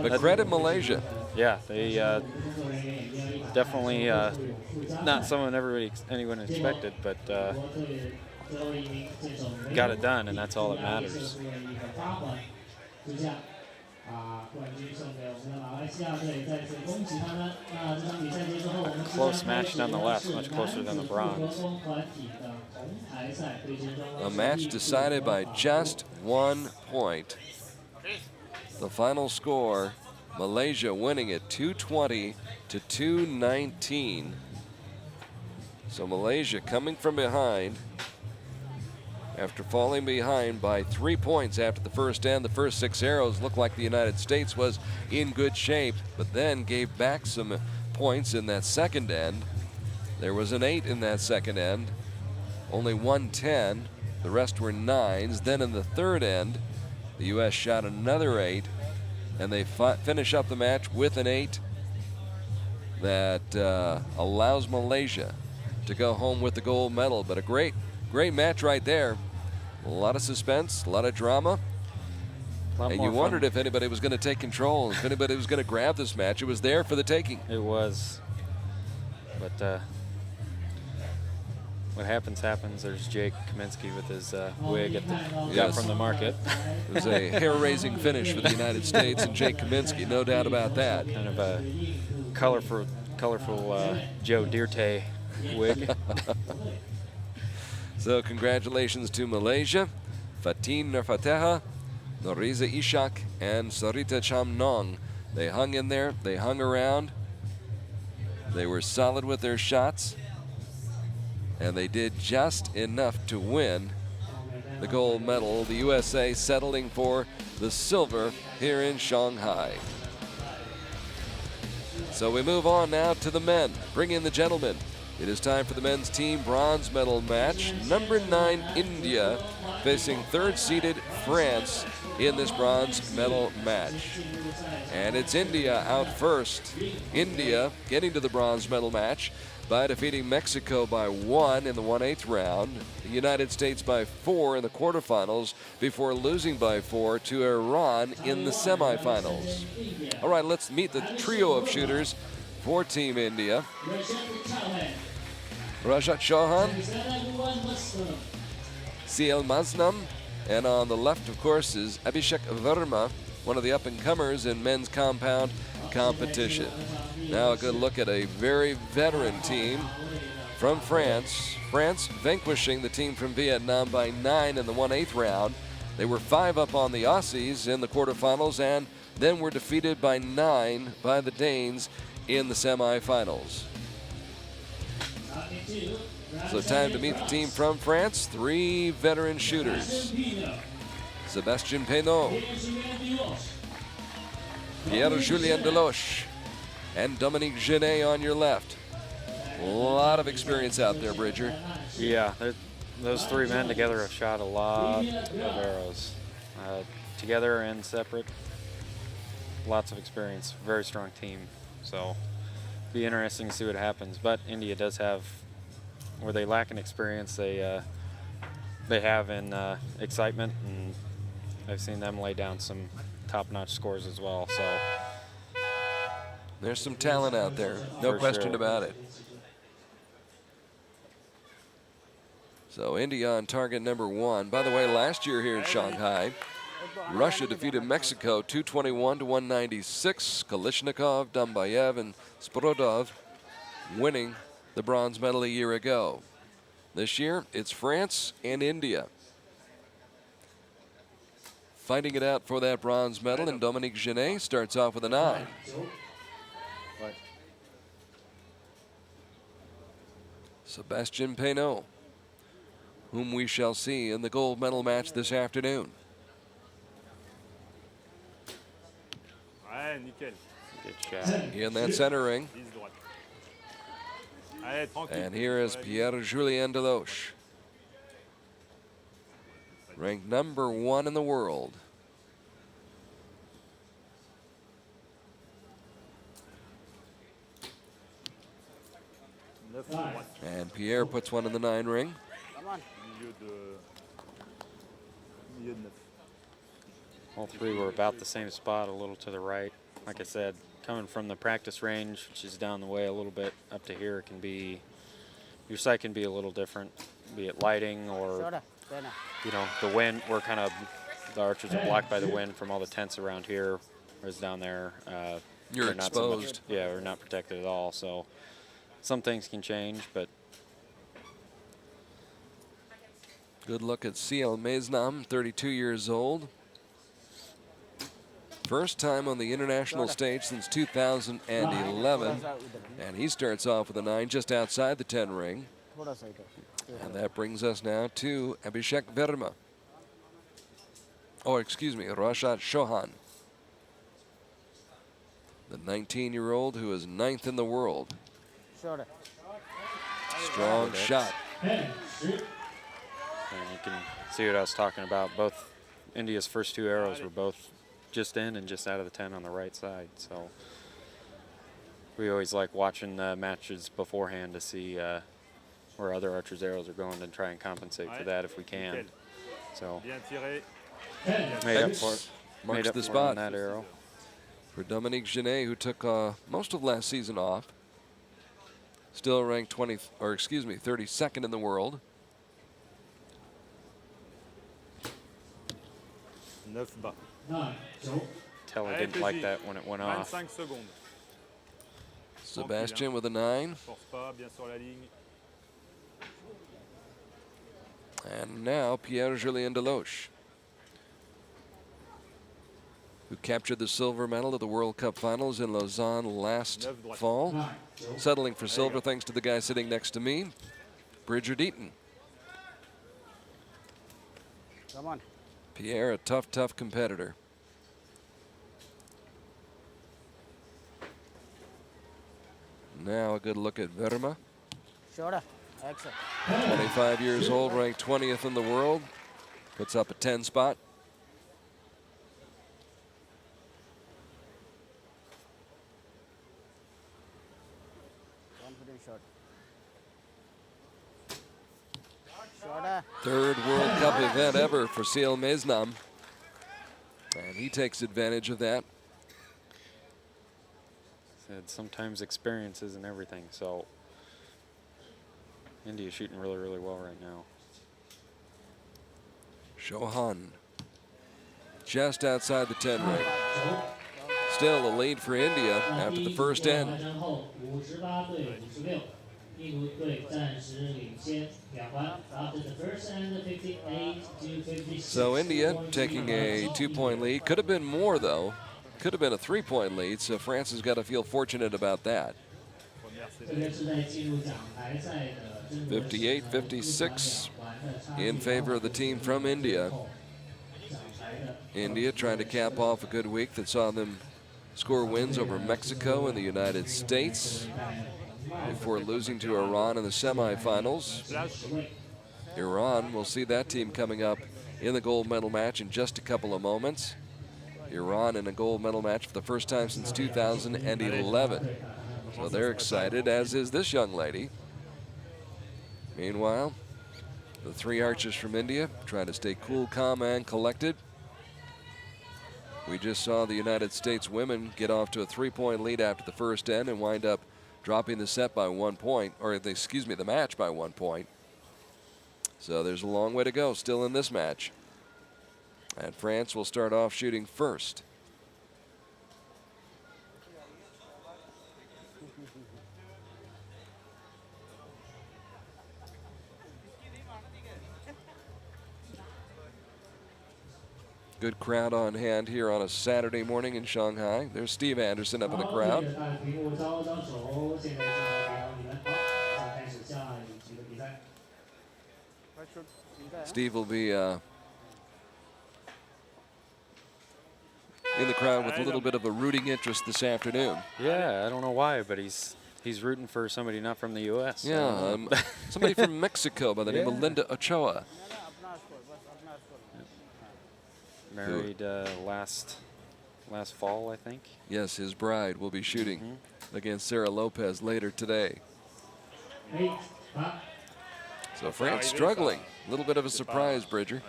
But credit Malaysia. Yeah, they definitely not someone anyone expected, but got it done, and that's all that matters. Close match nonetheless, much closer than the bronze. A match decided by just 1 point. The final score, Malaysia winning it 220 to 219. So Malaysia coming from behind after falling behind by 3 points after the first end. The first 6 arrows looked like the United States was in good shape, but then gave back some points in that second end. There was an 8 in that second end, only 1 10. The rest were 9s. Then in the third end, the U.S. shot another 8, and they finish up the match with an 8 that allows Malaysia to go home with the gold medal. But a great match right there. A lot of suspense, a lot of drama. And you wondered if anybody was going to take control, if anybody was going to grab this match. It was there for the taking. It was. But what happens. There's Jake Kaminsky with his wig got from the market. It was a hair-raising finish for the United States and Jake Kaminsky, no doubt about that. Kind of a colorful Joe Dirte wig. So congratulations to Malaysia, Fatin Nurfateha, Noriza Ishak, and Sarita Chamnong. They hung in there, they hung around, they were solid with their shots, and they did just enough to win the gold medal. The USA settling for the silver here in Shanghai. So we move on now to the men. Bring in the gentlemen. It is time for the men's team bronze medal match. Number 9, India, facing third-seeded France in this bronze medal match. And it's India out first. India getting to the bronze medal match by defeating Mexico by 1 in the 1/8 round, the United States by 4 in the quarterfinals before losing by 4 to Iran in the semifinals. All right, let's meet the trio of shooters for Team India. Rajat Chauhan, CL Maznam, and on the left, of course, is Abhishek Verma, one of the up-and-comers in men's compound competition. Now a good look at a very veteran team from France. France vanquishing the team from Vietnam by 9 in the 1/8 round. They were 5 up on the Aussies in the quarterfinals and then were defeated by 9 by the Danes in the semifinals. So time to meet the team from France. 3 veteran shooters. Sébastien Penaud, Pierre-Julien Deloche, and Dominique Genet on your left. A lot of experience out there, Bridger. Yeah, those 3 men together have shot a lot of arrows. Together and separate, lots of experience. Very strong team. So be interesting to see what happens. But India does have, where they lack in experience, they have in excitement, and I've seen them lay down some top-notch scores as well. So there's some talent out there, no question about it. So India on target number 1. By the way, last year here in Shanghai, Russia defeated Mexico 221 to 196. Kalishnikov, Dambayev, and Sporodov winning the bronze medal a year ago. This year, it's France and India fighting it out for that bronze medal, and Dominique Genet starts off with a 9. Sébastien Penaud, whom we shall see in the gold medal match this afternoon. Good shot. In that center ring. And here is Pierre-Julien Deloche, ranked #1 in the world. And Pierre puts one in the 9 ring. Come on. All three were about the same spot, a little to the right. Like I said, coming from the practice range, which is down the way a little bit, up to here, it can be, your sight can be a little different, be it lighting or, Shorter. Pena. you know, the wind. We're kind of, the archers are blocked by the wind from all the tents around here, whereas down there, You're they're not so much- exposed. yeah, we're not protected at all. So some things can change, but Good look at CL Meznam, 32 years old. First time on the international stage since 2011. And he starts off with a 9 just outside the 10 ring. थोड़ा सा इधर. And that brings us now to Abhishek Verma. Oh, excuse me, Rashad Chauhan. The 19-year-old who is 9th in the world. Shorter. Strong shot. and you can see what I was talking about. Both India's first 2 arrows were both just in and just out of the 10 on the right side. So we always like watching the matches beforehand to see where other archers' arrows are going and try and compensate for that if we can. So made up for it. Marks Made up the for it spot on that arrow. for Dominique Genet, who took most of last season off. Still ranked 32nd in the world. 9 bas. Telly didn't like that when it went off. 25 secondes. Sebastian with a 9. Force pas, bien sur la ligne. And now Pierre-Julien Deloche, who captured the silver medal at the World Cup finals in Lausanne last fall. Settling for silver thanks to the guy sitting next to me, Bridger Deaton. Come on. Pierre, a tough, tough competitor. Now a good look at Verma. Shorter. Excellent. 25 years old, ranked 20th in the world. Puts up a 10 spot. Confident shot. Shorter. Third World Cup event ever for CL Meznam. And he takes advantage of that. Said sometimes experience isn't everything. So India's shooting really, really well right now. Chauhan just outside the 10 ring. Still a lead for India after the first end. So India taking a 2-point lead. Could have been more though. Could have been a 3-point lead, so France has got to feel fortunate about that. 58-56 in favor of the team from India. India trying to cap off a good week that saw them score wins over Mexico and the United States before losing to Iran in the semifinals. Iran, we'll see that team coming up in the gold medal match in just a couple of moments. Iran in a gold medal match for the first time since 2011. So they're excited, as is this young lady. Meanwhile, the 3 archers from India trying to stay cool, calm, and collected. We just saw the United States women get off to a 3-point lead after the first end and wind up dropping the set by 1 point, or the match by 1 point. So there's a long way to go still in this match. And France will start off shooting first. Good crowd on hand here on a Saturday morning in Shanghai. There's Steve Anderson up in the crowd. Steve will be in the crowd with a little bit of a rooting interest this afternoon. Yeah, I don't know why, but he's rooting for somebody not from the U.S. Yeah, somebody from Mexico by the name of Linda Ochoa. Married last fall, I think. Yes, his bride will be shooting against Sarah Lopez later today. So France struggling. A little bit of a surprise, Bridger.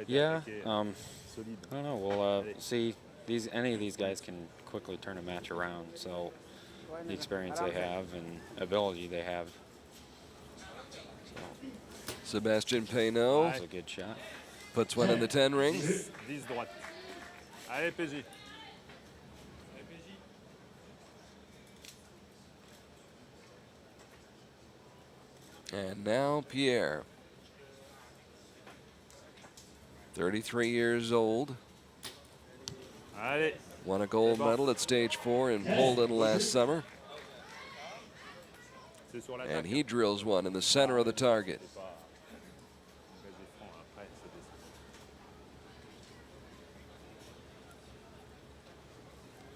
Yeah, I don't know. We'll see. Any of these guys can quickly turn a match around. So the experience they have and ability they have. So Sebastian Payneau that's a good shot. puts one in the 10 ring. 10 droite. Allez, PJ. And now Pierre, 33 years old, Allez. won a gold medal at stage 4 in Poland last summer, C'est sur l'attaque. and he drills one in the center of the target.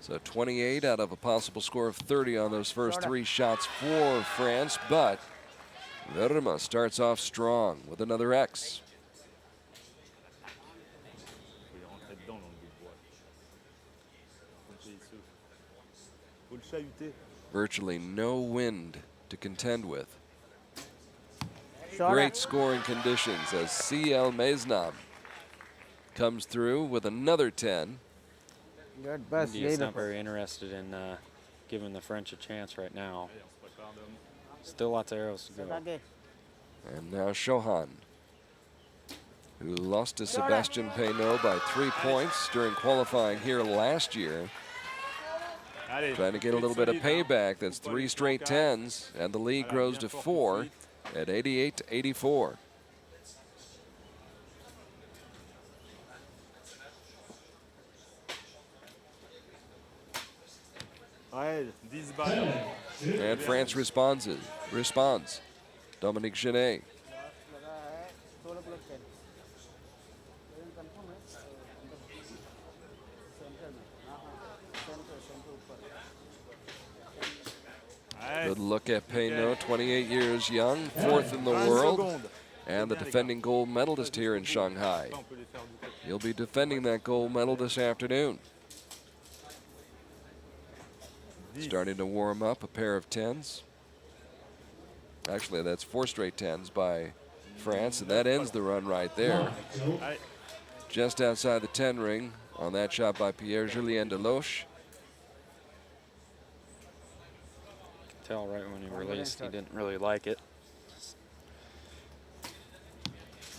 So 28 out of a possible score of 30 on those first 3 shots for France, but Verma starts off strong with another X. Faut y rentrer dedans dans le bout de bois. Faut le chahuter. Virtually no wind to contend with. Great scoring conditions as CL Meznam comes through with another 10. Good best. India's not very interested in giving the French a chance right now. Still lots of arrows to go. And now Chauhan, who lost to Sebastian Payneau by 3 points during qualifying here last year. Allez. Trying to get a little bit of payback. That's 3 straight 10s, and the lead grows to 4 at 88-84. Ouais, 10 balles. And France responds. Dominique Genet. Good look at Payneau, 28 years young, 4th in the world, and the defending gold medalist here in Shanghai. He'll be defending that gold medal this afternoon. Starting to warm up, a pair of 10s. Actually, that's 4 straight 10s by France, and that ends the run right there. Just outside the 10 ring on that shot by Pierre-Julien Deloche. Tell right when he released, he didn't really like it.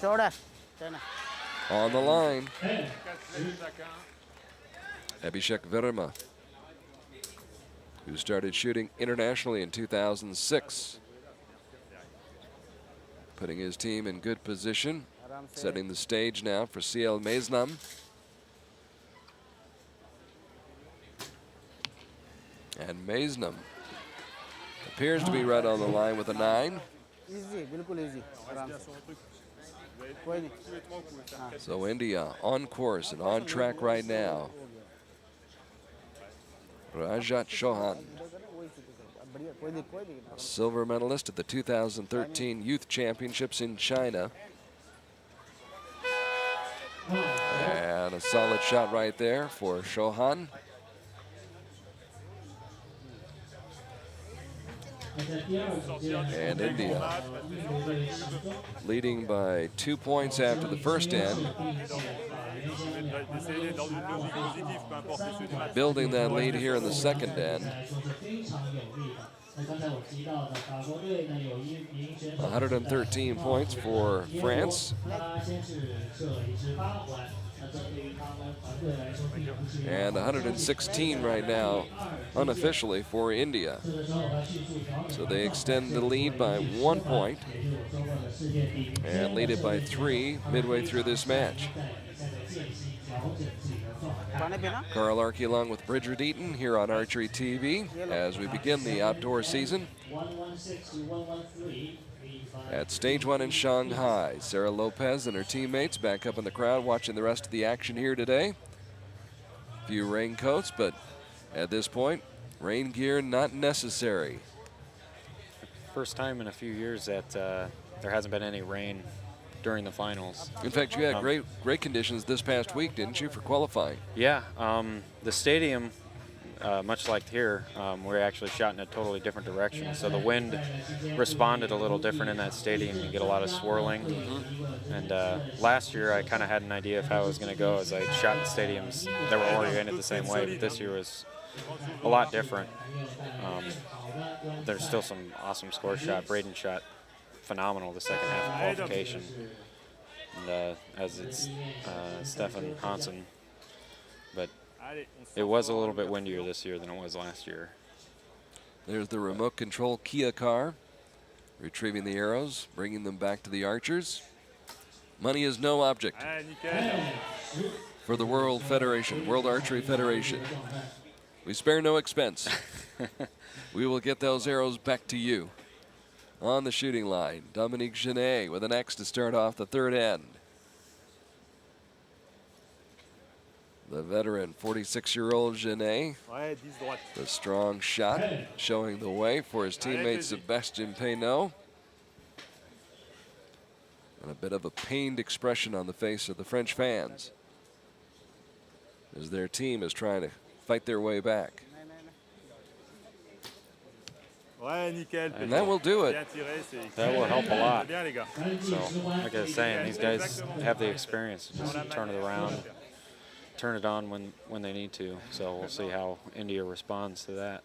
On the line, Abhishek Verma, who started shooting internationally in 2006. Putting his team in good position, setting the stage now for CL Meznam. And Meznam appears to be right on the line with a 9. Easy, bilkul easy. कोई नहीं. So India on course and on track right now. Rajat Chauhan, a silver medalist at the 2013 Youth Championships in China. And a solid shot right there for Chauhan. And India leading by 2 points after the first end. Building that lead here in the second end. 113 points for France. And 116 right now, unofficially, for India. So they extend the lead by 1 point and lead it by 3 midway through this match. Carl Archie along with Bridger Deaton here on Archery TV as we begin the outdoor season. At stage 1 in Shanghai, Sarah Lopez and her teammates back up in the crowd watching the rest of the action here today. few raincoats, but at this point, rain gear not necessary. First time in a few years that there hasn't been any rain during the finals. In fact, you had great conditions this past week, didn't you, for qualifying? Yeah, the stadium, much like here, we actually shot in a totally different direction. So the wind responded a little different in that stadium. You get a lot of swirling. And last year I kind of had an idea of how it was going to go as I shot in stadiums that were oriented the same way. But this year was a lot different. There's still some awesome score shot. Braden shot phenomenal the second half of qualification. And as it's Stefan Hansen. But it was a little bit windier this year than it was last year. There's the remote control Kia car, retrieving the arrows, bringing them back to the archers. Money is no object for the World Federation, World Archery Federation. We spare no expense. We will get those arrows back to you. On the shooting line, Dominique Genet with an X to start off the third end. The veteran 46-year-old Genet, the strong shot, showing the way for his teammate Sébastien Peynaud. And a bit of a pained expression on the face of the French fans as their team is trying to fight their way back. And that will do it. That will help a lot. So, like I was saying, these guys have the experience to just turn it around, turn it on when they need to. So we'll see how India responds to that.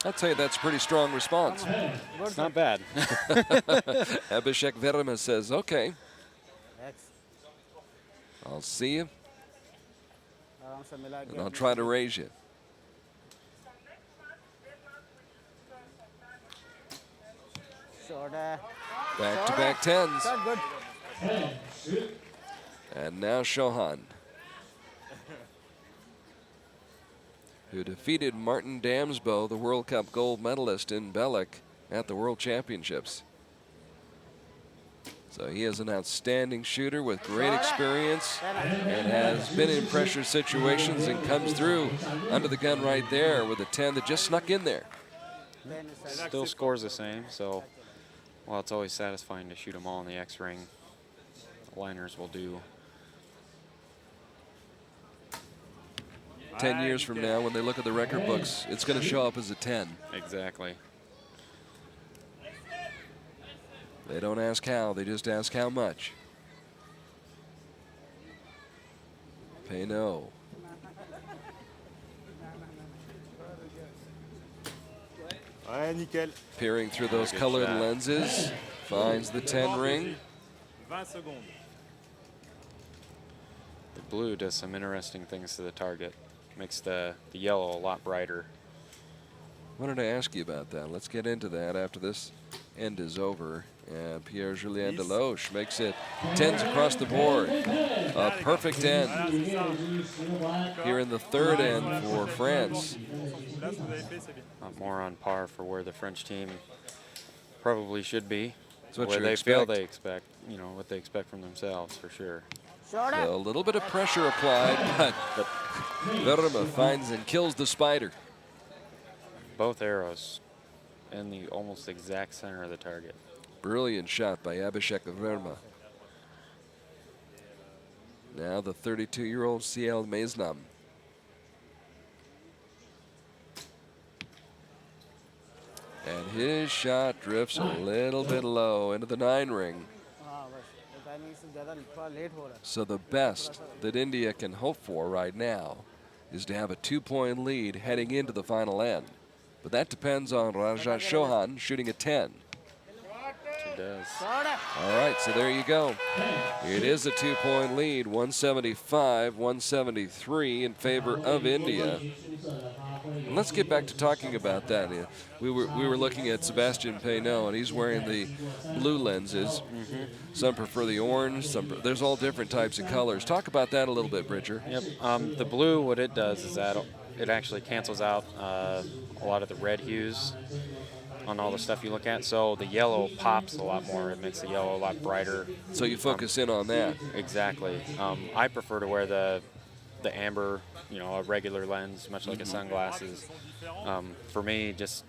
I'd say that's a pretty strong response. It's not bad. Abhishek Verma says, okay, I'll see you, and I'll try to raise you. Back-to-back tens. And now Chauhan, who defeated Martin Damsbo, the World Cup gold medalist in Belek at the World Championships. So he is an outstanding shooter with great experience and has been in pressure situations and comes through under the gun right there with a 10 that just snuck in there. Still scores the same, so while it's always satisfying to shoot them all in the X ring, the liners will do. 10 years from now, when they look at the record books, it's going to show up as a 10. Exactly. They don't ask how, they just ask how much. Peynaud. Peering through those colored lenses, finds the 10 ring. The blue does some interesting things to the target. Makes the yellow a lot brighter. Wanted to ask you about that. Let's get into that after this end is over. And Pierre-Julien Deloche makes it 10s across the board. A perfect end here in the third end for France. More on par for where the French team probably should be. That's what where you they expect. feel they expect, you know, what they expect from themselves, for sure. So a little bit of pressure applied, but Verma finds and kills the spider. Both arrows in the almost exact center of the target. Brilliant shot by Abhishek Verma. Now the 32-year-old CL Maisnam. And his shot drifts a little bit low into the 9 ring. So the best that India can hope for right now is to have a 2-point lead heading into the final end. But that depends on Rajat Chauhan shooting a 10. She does. All right, so there you go. It is a 2-point lead, 175-173 in favor of India. And let's get back to talking about that. We were looking at Sébastien Peynaud, and he's wearing the blue lenses. Some prefer the orange. There's all different types of colors. Talk about that a little bit, Bridger. Yep. The blue, what it does is that it actually cancels out a lot of the red hues on all the stuff you look at. So the yellow pops a lot more. It makes the yellow a lot brighter. So you focus in on that. Exactly. I prefer to wear the amber, you know, a regular lens, much like a sunglasses. For me, just,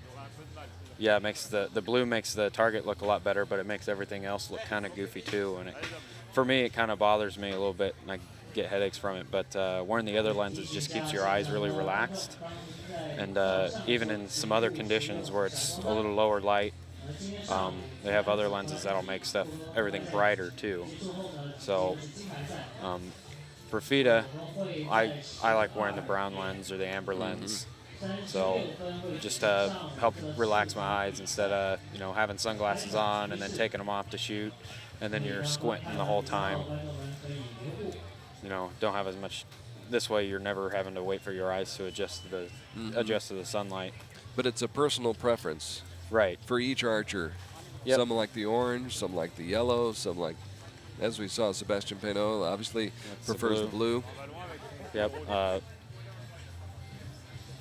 yeah, it makes the blue makes the target look a lot better, but it makes everything else look kind of goofy too. And for me, it kind of bothers me a little bit, and I get headaches from it. But wearing the other lenses just keeps your eyes really relaxed. And even in some other conditions where it's a little lower light, they have other lenses that'll make everything brighter too. So for FIDA, I like wearing the brown lens or the amber lens. So just to help relax my eyes instead of, you know, having sunglasses on and then taking them off to shoot, and then you're squinting the whole time. You know, don't have as much. This way, you're never having to wait for your eyes to adjust to the sunlight. But it's a personal preference, right, for each archer. Yep. Some like the orange, some like the yellow, some like, as we saw, Sebastian Peinot obviously prefers the blue. Yep.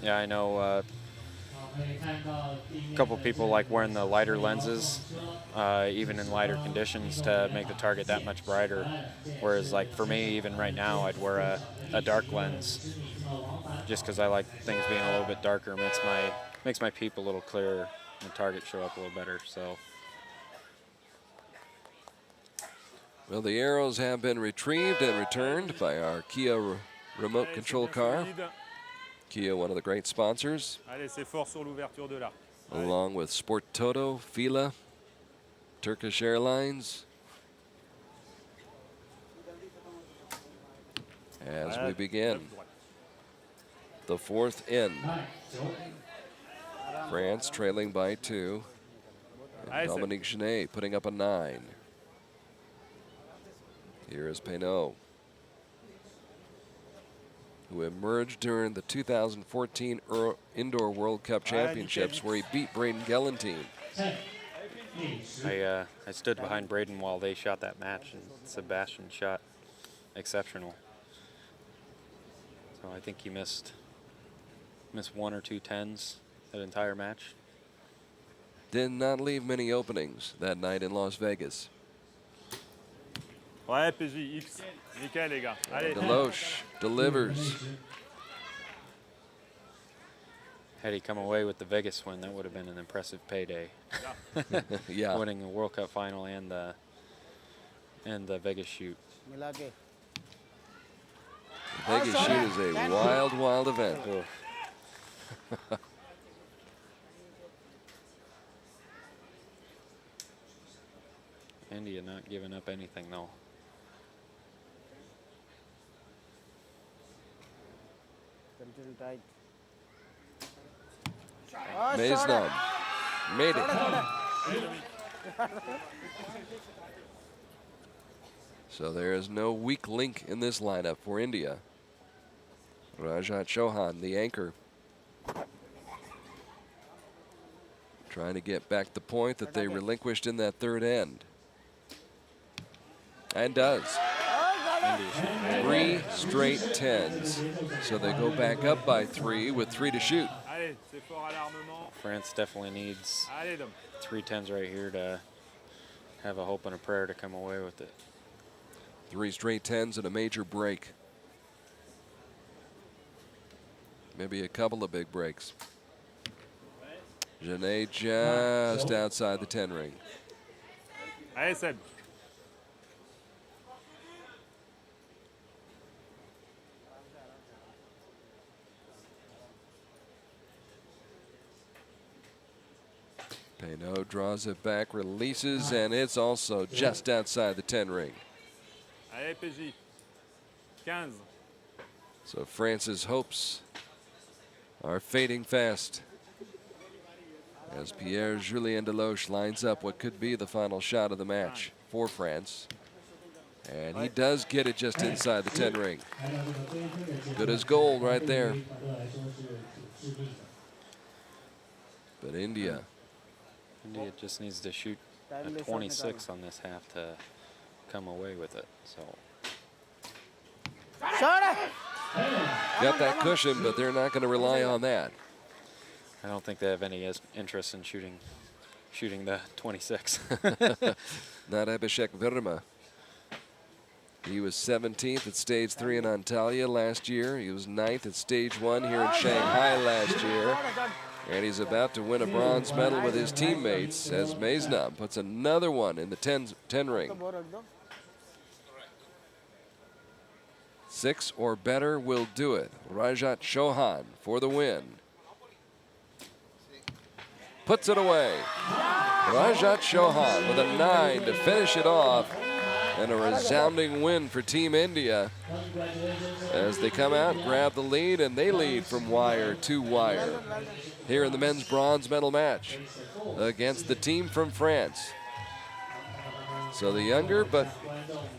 Yeah, I know a couple people like wearing the lighter lenses, even in lighter conditions, to make the target that much brighter. Whereas, like for me, even right now, I'd wear a dark lens, just because I like things being a little bit darker. Makes my peep a little clearer, and the target show up a little better. So. Well, the arrows have been retrieved and returned by our Kia remote control car. Kia, one of the great sponsors, Allez, c'est fort sur l'ouverture de là. along with Sport Toto, Fila, Turkish Airlines. As we begin the fourth end, France trailing by 2. And Dominique Genet putting up a 9. Here is Peinot, who emerged during the 2014 Indoor World Cup Championships, where he beat Braden Gelantine. I stood behind Braden while they shot that match, and Sebastian shot exceptional. So I think he missed 1 or 2 tens that entire match. Did not leave many openings that night in Las Vegas. Ouais, PJ, X. Nickel, les gars. Allez. Deloche delivers. Had he come away with the Vegas win, that would have been an impressive payday. Yeah. Winning the World Cup final and the Vegas shoot. The Vegas shoot is a wild, wild event. India not giving up anything though. Maisnab made it. So there is no weak link in this lineup for India. Rajat Chauhan, the anchor, trying to get back the point that they relinquished in that third end. And does. 3 straight 10s. So they go back up by 3 with 3 to shoot. Allez, c'est fort à l'armement. France definitely needs Allez, Dom. 3 10s right here to have a hope and a prayer to come away with it. 3 straight 10s and a major break. Maybe a couple of big breaks. Genet just outside the 10 ring. Allez, Seb. Peinot draws it back, releases, and it's also just outside the 10 ring. Allez, PJ. 15. So France's hopes are fading fast as Pierre-Julien Deloche lines up what could be the final shot of the match for France. And he does get it just inside the 10 ring. Good as gold right there. But India just needs to shoot a 26 on this half to come away with it. So got that cushion, but they're not going to rely on that. I don't think they have any interest in shooting shooting the 26. Not Abhishek Verma. He was 17th at stage 3 in Antalya last year. He was 9th at stage 1 here in Shanghai last year. And he's about to win a bronze medal with his teammates as Meznam puts another one in the 10 ring. 6 or better will do it. Rajat Chauhan for the win. Puts it away. Rajat Chauhan with a 9 to finish it off. And a resounding win for Team India as they come out, grab the lead, and they lead from wire to wire here in the men's bronze medal match against the team from France. So the younger but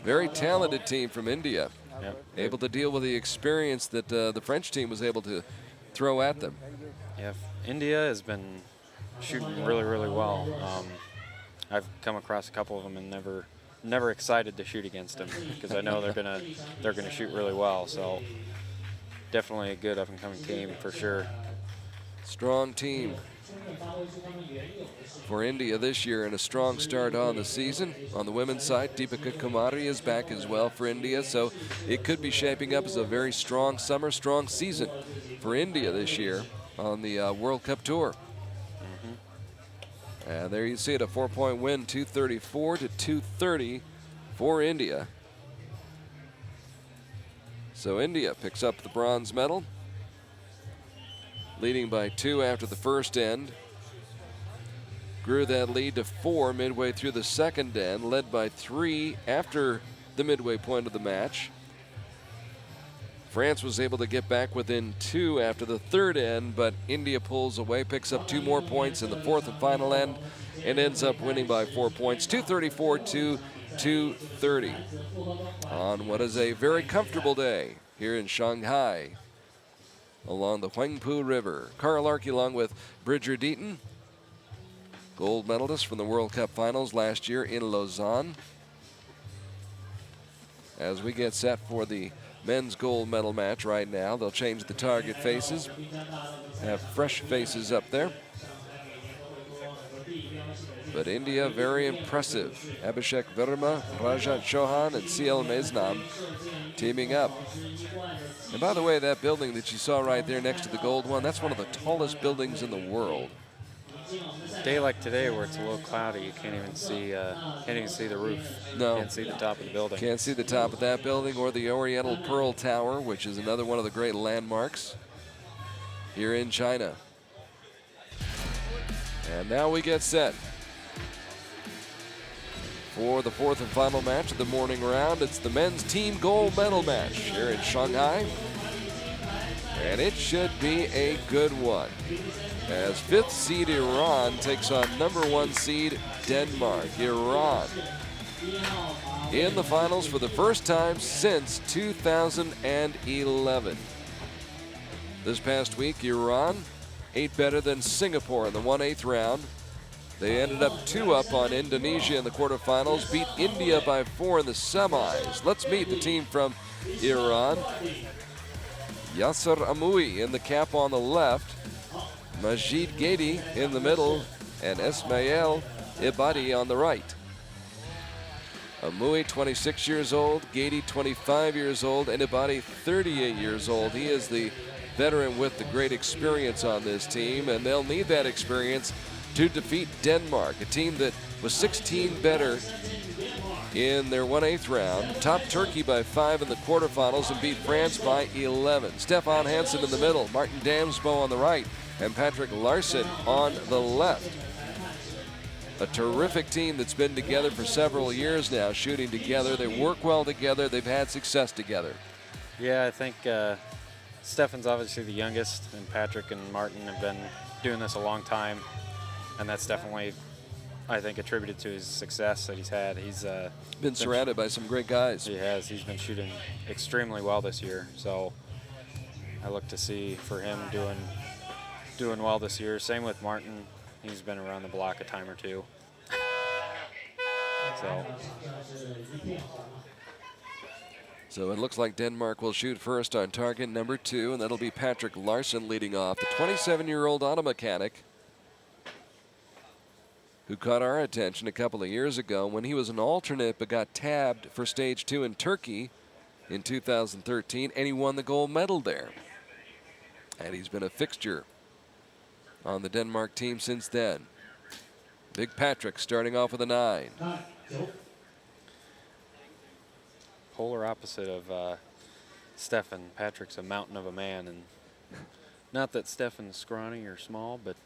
very talented team from India, able to deal with the experience that the French team was able to throw at them. Yeah, India has been shooting really, really well. I've come across a couple of them and never excited to shoot against them because I know they're gonna shoot really well. So definitely a good up and coming team for sure. Strong team for India this year and a strong start on the season. On the women's side, Deepika Kumari is back as well for India, so it could be shaping up as a very strong summer, strong season for India this year on the World Cup tour. And there you see it, a 4-point win, 234 to 230 for India. So India picks up the bronze medal, leading by 2 after the first end. Grew that lead to 4 midway through the second end, led by 3 after the midway point of the match. France was able to get back within 2 after the third end, but India pulls away, picks up 2 more points in the fourth and final end, and ends up winning by 4 points, 234 to 230 on what is a very comfortable day here in Shanghai along the Huangpu River. Carl Arke along with Bridger Deaton, gold medalist from the World Cup finals last year in Lausanne. As we get set for the men's gold medal match right now, they'll change the target faces, have fresh faces up there. But India, very impressive. Abhishek Verma, Rajat Chauhan, and CL Meznam teaming up. And by the way, that building that you saw right there next to the gold one, that's one of the tallest buildings in the world. A day like today where it's a little cloudy, you can't even see the roof. No. Can't see the top of the building. Can't see the top of that building or the Oriental Pearl Tower, which is another one of the great landmarks here in China. And now we get set for the fourth and final match of the morning round. It's the men's team gold medal match here in Shanghai. And it should be a good one, as 5th seed Iran takes on number 1 seed Denmark. Iran in the finals for the first time since 2011. This past week, Iran 8 better than Singapore in the 1/8 round. They ended up 2 up on Indonesia in the quarterfinals, beat India by 4 in the semis. Let's meet the team from Iran. Yasser Amoui in the cap on the left, Majid Gedi in the middle, and Ismail Ibadi on the right. Amoui, 26 years old, Gedi, 25 years old, and Ibadi, 38 years old. He is the veteran with the great experience on this team, and they'll need that experience to defeat Denmark, a team that was 16 better in their 1/8 round, topped Turkey by 5 in the quarterfinals, and beat France by 11. Stefan Hansen in the middle, Martin Damsbo on the right, and Patrick Larson on the left. A terrific team that's been together for several years now, shooting together. They work well together. They've had success together. Yeah, I think Stefan's obviously the youngest, and Patrick and Martin have been doing this a long time, and that's definitely, I think, attributed to his success that he's had. He's been surrounded by some great guys. He has. He's been shooting extremely well this year. So I look to see for him doing well this year. Same with Martin. He's been around the block a time or two. So it looks like Denmark will shoot first on target number 2, and that'll be Patrick Larson leading off, the 27-year-old auto mechanic. who caught our attention a couple of years ago when he was an alternate but got tabbed for stage 2 in Turkey in 2013, and he won the gold medal there. And he's been a fixture on the Denmark team since then. Big Patrick starting off with a 9. Polar opposite of Stefan. Patrick's a mountain of a man, and not that Stefan's scrawny or small, but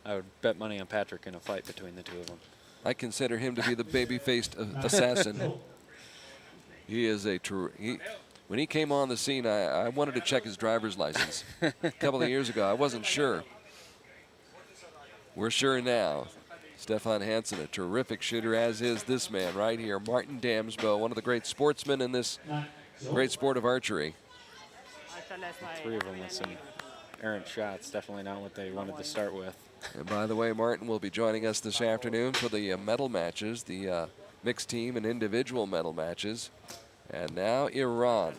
I would bet money on Patrick in a fight between the two of them. I consider him to be the baby-faced assassin. He is a true. When he came on the scene, I wanted to check his driver's license. A couple of years ago, I wasn't sure. We're sure now. Stefan Hansen, a terrific shooter, as is this man right here, Martin Damsbo, one of the great sportsmen in this great sport of archery. 3 of them with some errant shots, definitely not what they wanted to start with. And by the way, Martin will be joining us this afternoon for the medal matches, the mixed team and individual medal matches. And now Iran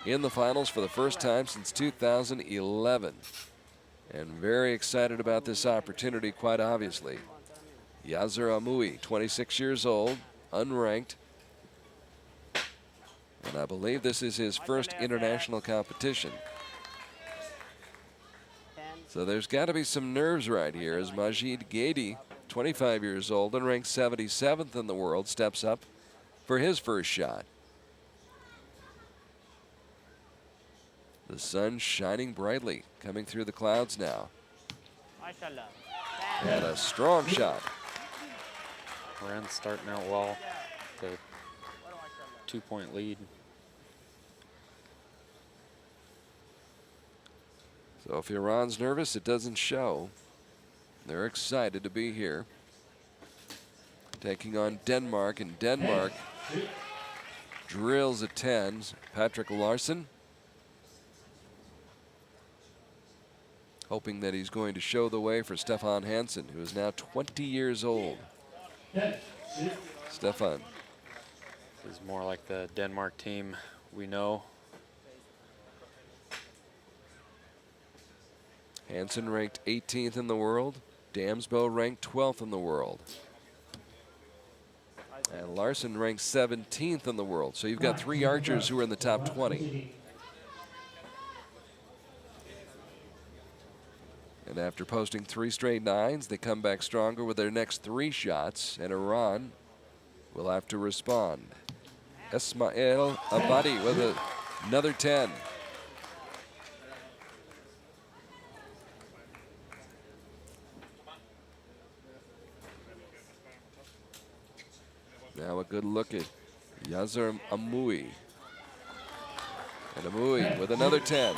in the finals for the first time since 2011. And very excited about this opportunity, quite obviously. Yazir Amoui, 26 years old, unranked. And I believe this is his first international competition. So there's got to be some nerves right here as Majid Gedi, 25 years old and ranked 77th in the world, steps up for his first shot. The sun shining brightly, coming through the clouds now. And a strong shot. Iran's starting out well, the 2-point lead. So if Iran's nervous, it doesn't show. They're excited to be here. Taking on Denmark, and Denmark drills a 10. Patrick Larsen, hoping that he's going to show the way for Stefan Hansen, who is now 20 years old. Stefan. This is more like the Denmark team we know. Hansen ranked 18th in the world. Damsbo ranked 12th in the world. And Larsen ranked 17th in the world. So you've got 3 archers who are in the top 20. And after posting 3 straight 9s, they come back stronger with their next 3 shots, and Iran will have to respond. Esmail Abadi with another 10. Now a good look at Yazir Amoui. And Amoui with another 10.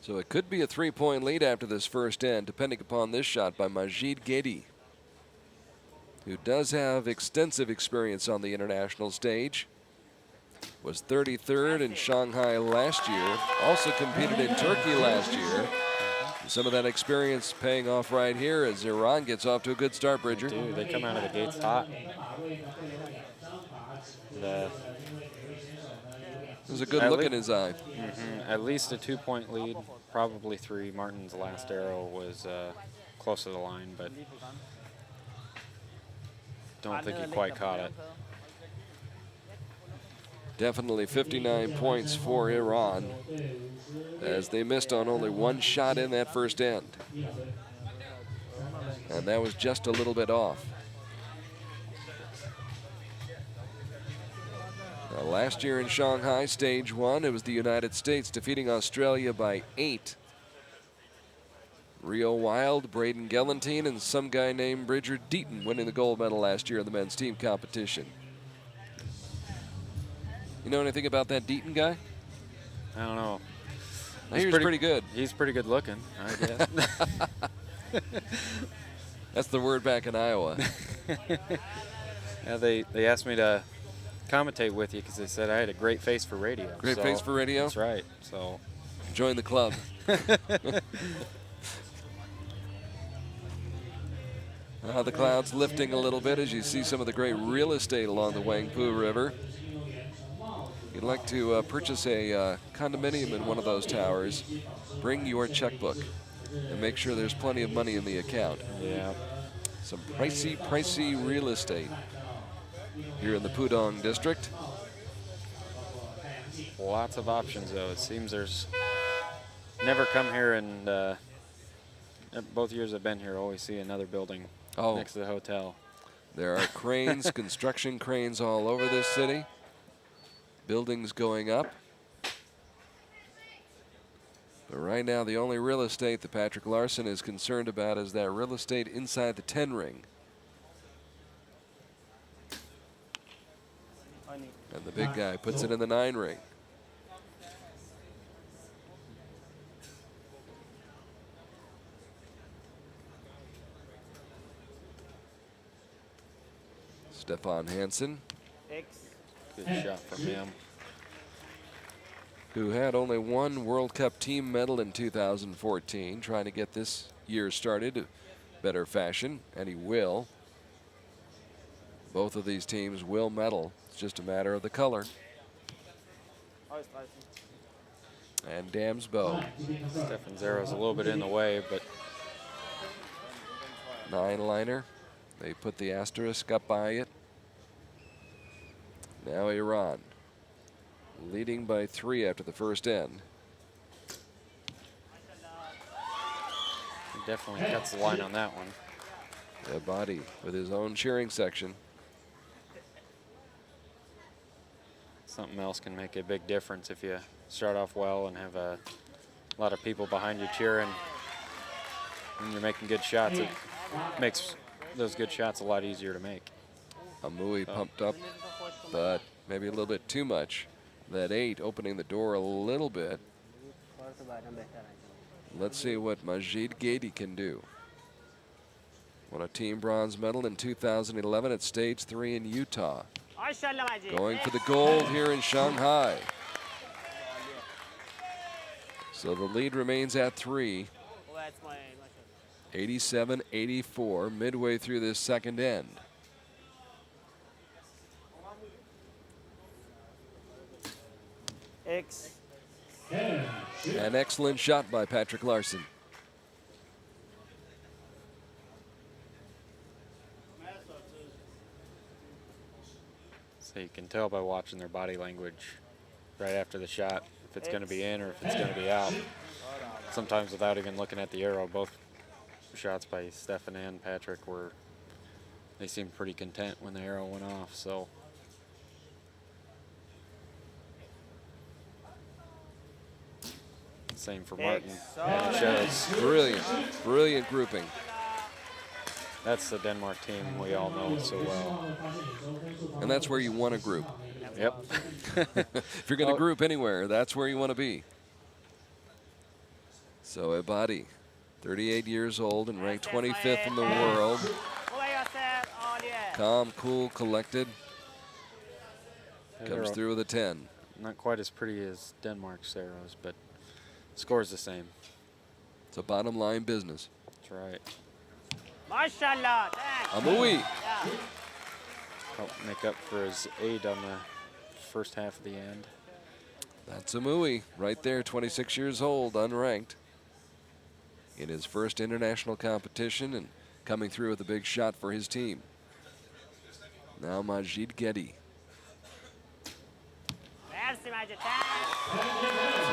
So it could be a 3-point lead after this first end, depending upon this shot by Majid Gedi, who does have extensive experience on the international stage. Was 33rd in Shanghai last year, also competed in Turkey last year. Some of that experience paying off right here as Iran gets off to a good start, Bridger. They come out of the gates hot. There's a good look in his eye. At least a 2-point lead, probably 3. Martin's last arrow was close to the line, but don't think he quite caught it. Definitely 59 points for Iran, as they missed on only 1 shot in that first end. And that was just a little bit off. Now, last year in Shanghai, stage 1, it was the United States defeating Australia by 8. Rio Wild, Braden Gellantine, and some guy named Bridger Deaton winning the gold medal last year in the men's team competition. You know anything about that Deaton guy? I don't know. He's pretty good. He's pretty good looking, I guess. That's the word back in Iowa. Yeah, they asked me to commentate with you because they said I had a great face for radio. Great face for radio? That's right. So join the club. The clouds lifting a little bit as you see some of the great real estate along the Wangpu River. you'd like to purchase a condominium in one of those towers, bring your checkbook and make sure there's plenty of money in the account. Yeah. Some pricey real estate here in the Pudong district. Lots of options, though. It seems there's never come here, and both years I've been here, always see another building next to the hotel. There are cranes, construction cranes all over this city. Buildings going up. But right now, the only real estate that Patrick Larson is concerned about is that real estate inside the 10 ring. And the big guy puts it in the 9 ring. Stefan Hansen, Good shot from him. who had only one World Cup team medal in 2014, trying to get this year started in better fashion, and he will. Both of these teams will medal. It's just a matter of the color. And Dam's bow. Stefan's arrow's a little bit in the way, but 9-liner. They put the asterisk up by it. Now Iran leading by 3 after the first end. he definitely cuts the line on that one. Abadi with his own cheering section. Something else can make a big difference if you start off well and have a lot of people behind you cheering. When you're making good shots, it makes those good shots a lot easier to make. Amui pumped up, but maybe a little bit too much. That 8 opening the door a little bit. Let's see what Majid Gadi can do. Won a team bronze medal in 2011 at stage 3 in Utah. Going for the gold here in Shanghai. So the lead remains at 3. 87-84 midway through this second end. An excellent shot by Patrick Larson. So you can tell by watching their body language right after the shot if it's going to be in or if it's going to be out. Sometimes without even looking at the arrow, both shots by Stefan and Patrick they seemed pretty content when the arrow went off. So same for Martin. And it shows. Brilliant grouping. That's the Denmark team we all know so well. And that's where you want to group. Yep. If you're going to group anywhere, that's where you want to be. So Abadi, 38 years old and ranked 25th in the world. Calm, cool, collected. Comes through with a 10. Not quite as pretty as Denmark's arrows, but score's the same. It's a bottom line business. That's right. Amui. Help make up for his aid on the first half of the end. That's Amui right there, 26 years old, unranked. In his first international competition and coming through with a big shot for his team. Now Majid Gedi.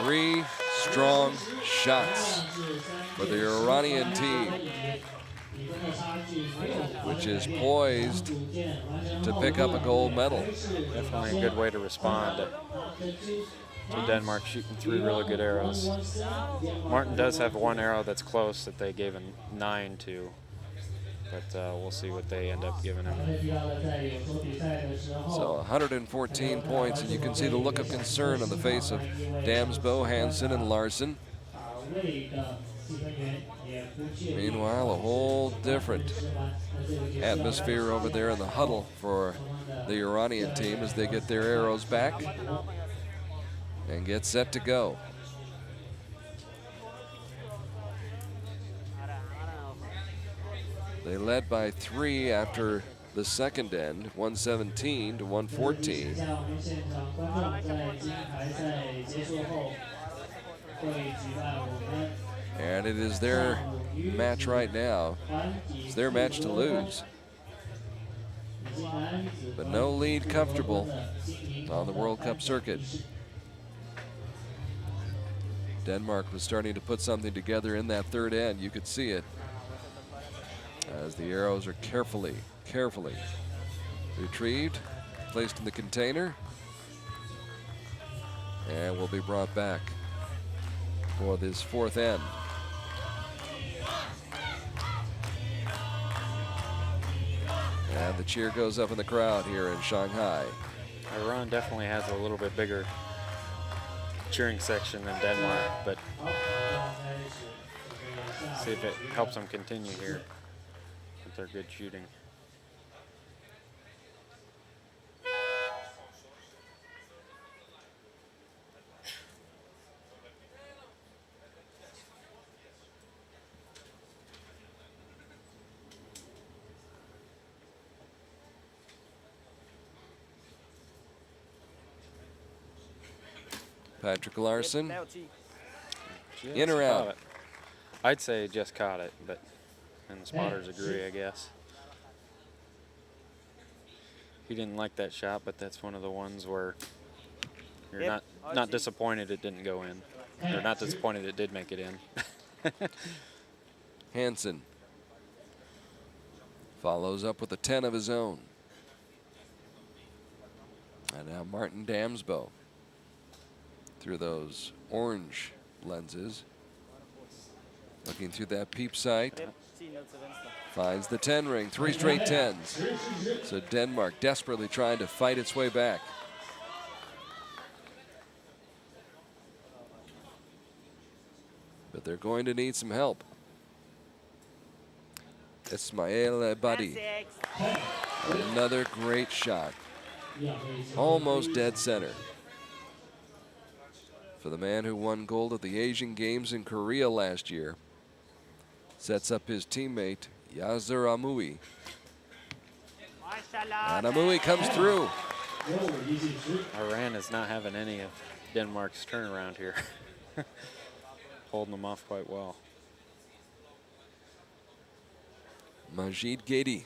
3 strong shots for the Iranian team, which is poised to pick up a gold medal. Definitely a good way to respond to Denmark shooting 3 really good arrows. Martin does have one arrow that's close that they gave him 9 to, but we'll see what they end up giving him. So 114 points, and you can see the look of concern on the face of Damsbo, Hansen, and Larson. Meanwhile, a whole different atmosphere over there in the huddle for the Iranian team as they get their arrows back and get set to go. They led by 3 after the second end, 117 to 114. And it is their match right now. It's their match to lose. But no lead comfortable on the World Cup circuit. Denmark was starting to put something together in that third end. You could see it as the arrows are carefully retrieved, placed in the container, and will be brought back for this fourth end. And the cheer goes up in the crowd here in Shanghai. Iran definitely has a little bit bigger cheering section than Denmark, but see if it helps them continue here with their good shooting. Patrick Larson, Just in or caught out? it. I'd say just caught it, but and the spotters agree, I guess. He didn't like that shot, but that's one of the ones where you're not disappointed it didn't go in. Or not disappointed it did make it in. Hansen follows up with a 10 of his own. And now Martin Damsbo through those orange lenses. Looking through that peep sight. Finds the 10 ring, 3 straight 10s. So Denmark desperately trying to fight its way back. But they're going to need some help. Ismail Abadi. Another great shot. Almost dead center. For the man who won gold at the Asian Games in Korea last year. Sets up his teammate, Yazir Amui. And Amui comes through. Iran is not having any of Denmark's turnaround here. Holding them off quite well. Majid Gedi.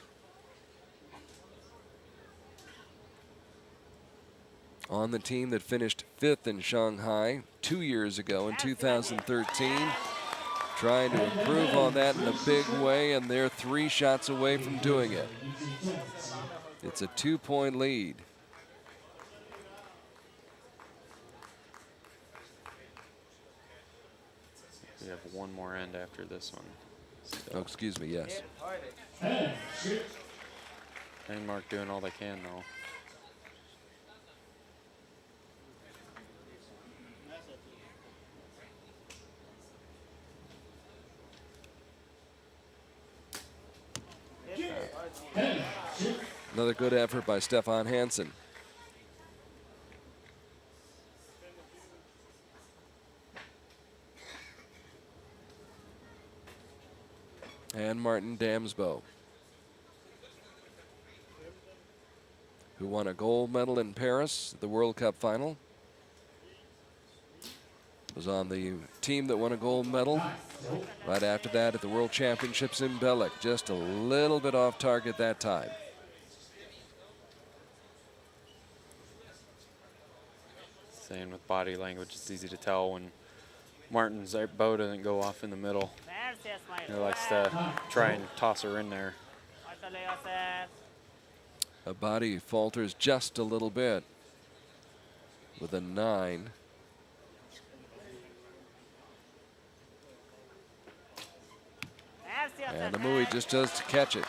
On the team that finished 5th in Shanghai 2 years ago in 2013. Trying to improve on that in a big way, and they're 3 shots away from doing it. It's a 2-point lead. We have one more end after this one. Oh, excuse me, yes. Denmark doing all they can, though. Another good effort by Stefan Hansen. And Martin Damsbo, who won a gold medal in Paris at the World Cup final. Was on the team that won a gold medal right after that at the World Championships in Belek. Just a little bit off target that time. Saying with body language, it's easy to tell when Martin's bow doesn't go off in the middle. He likes to try and toss her in there. A body falters just a little bit with a 9. And Amui just does to catch it.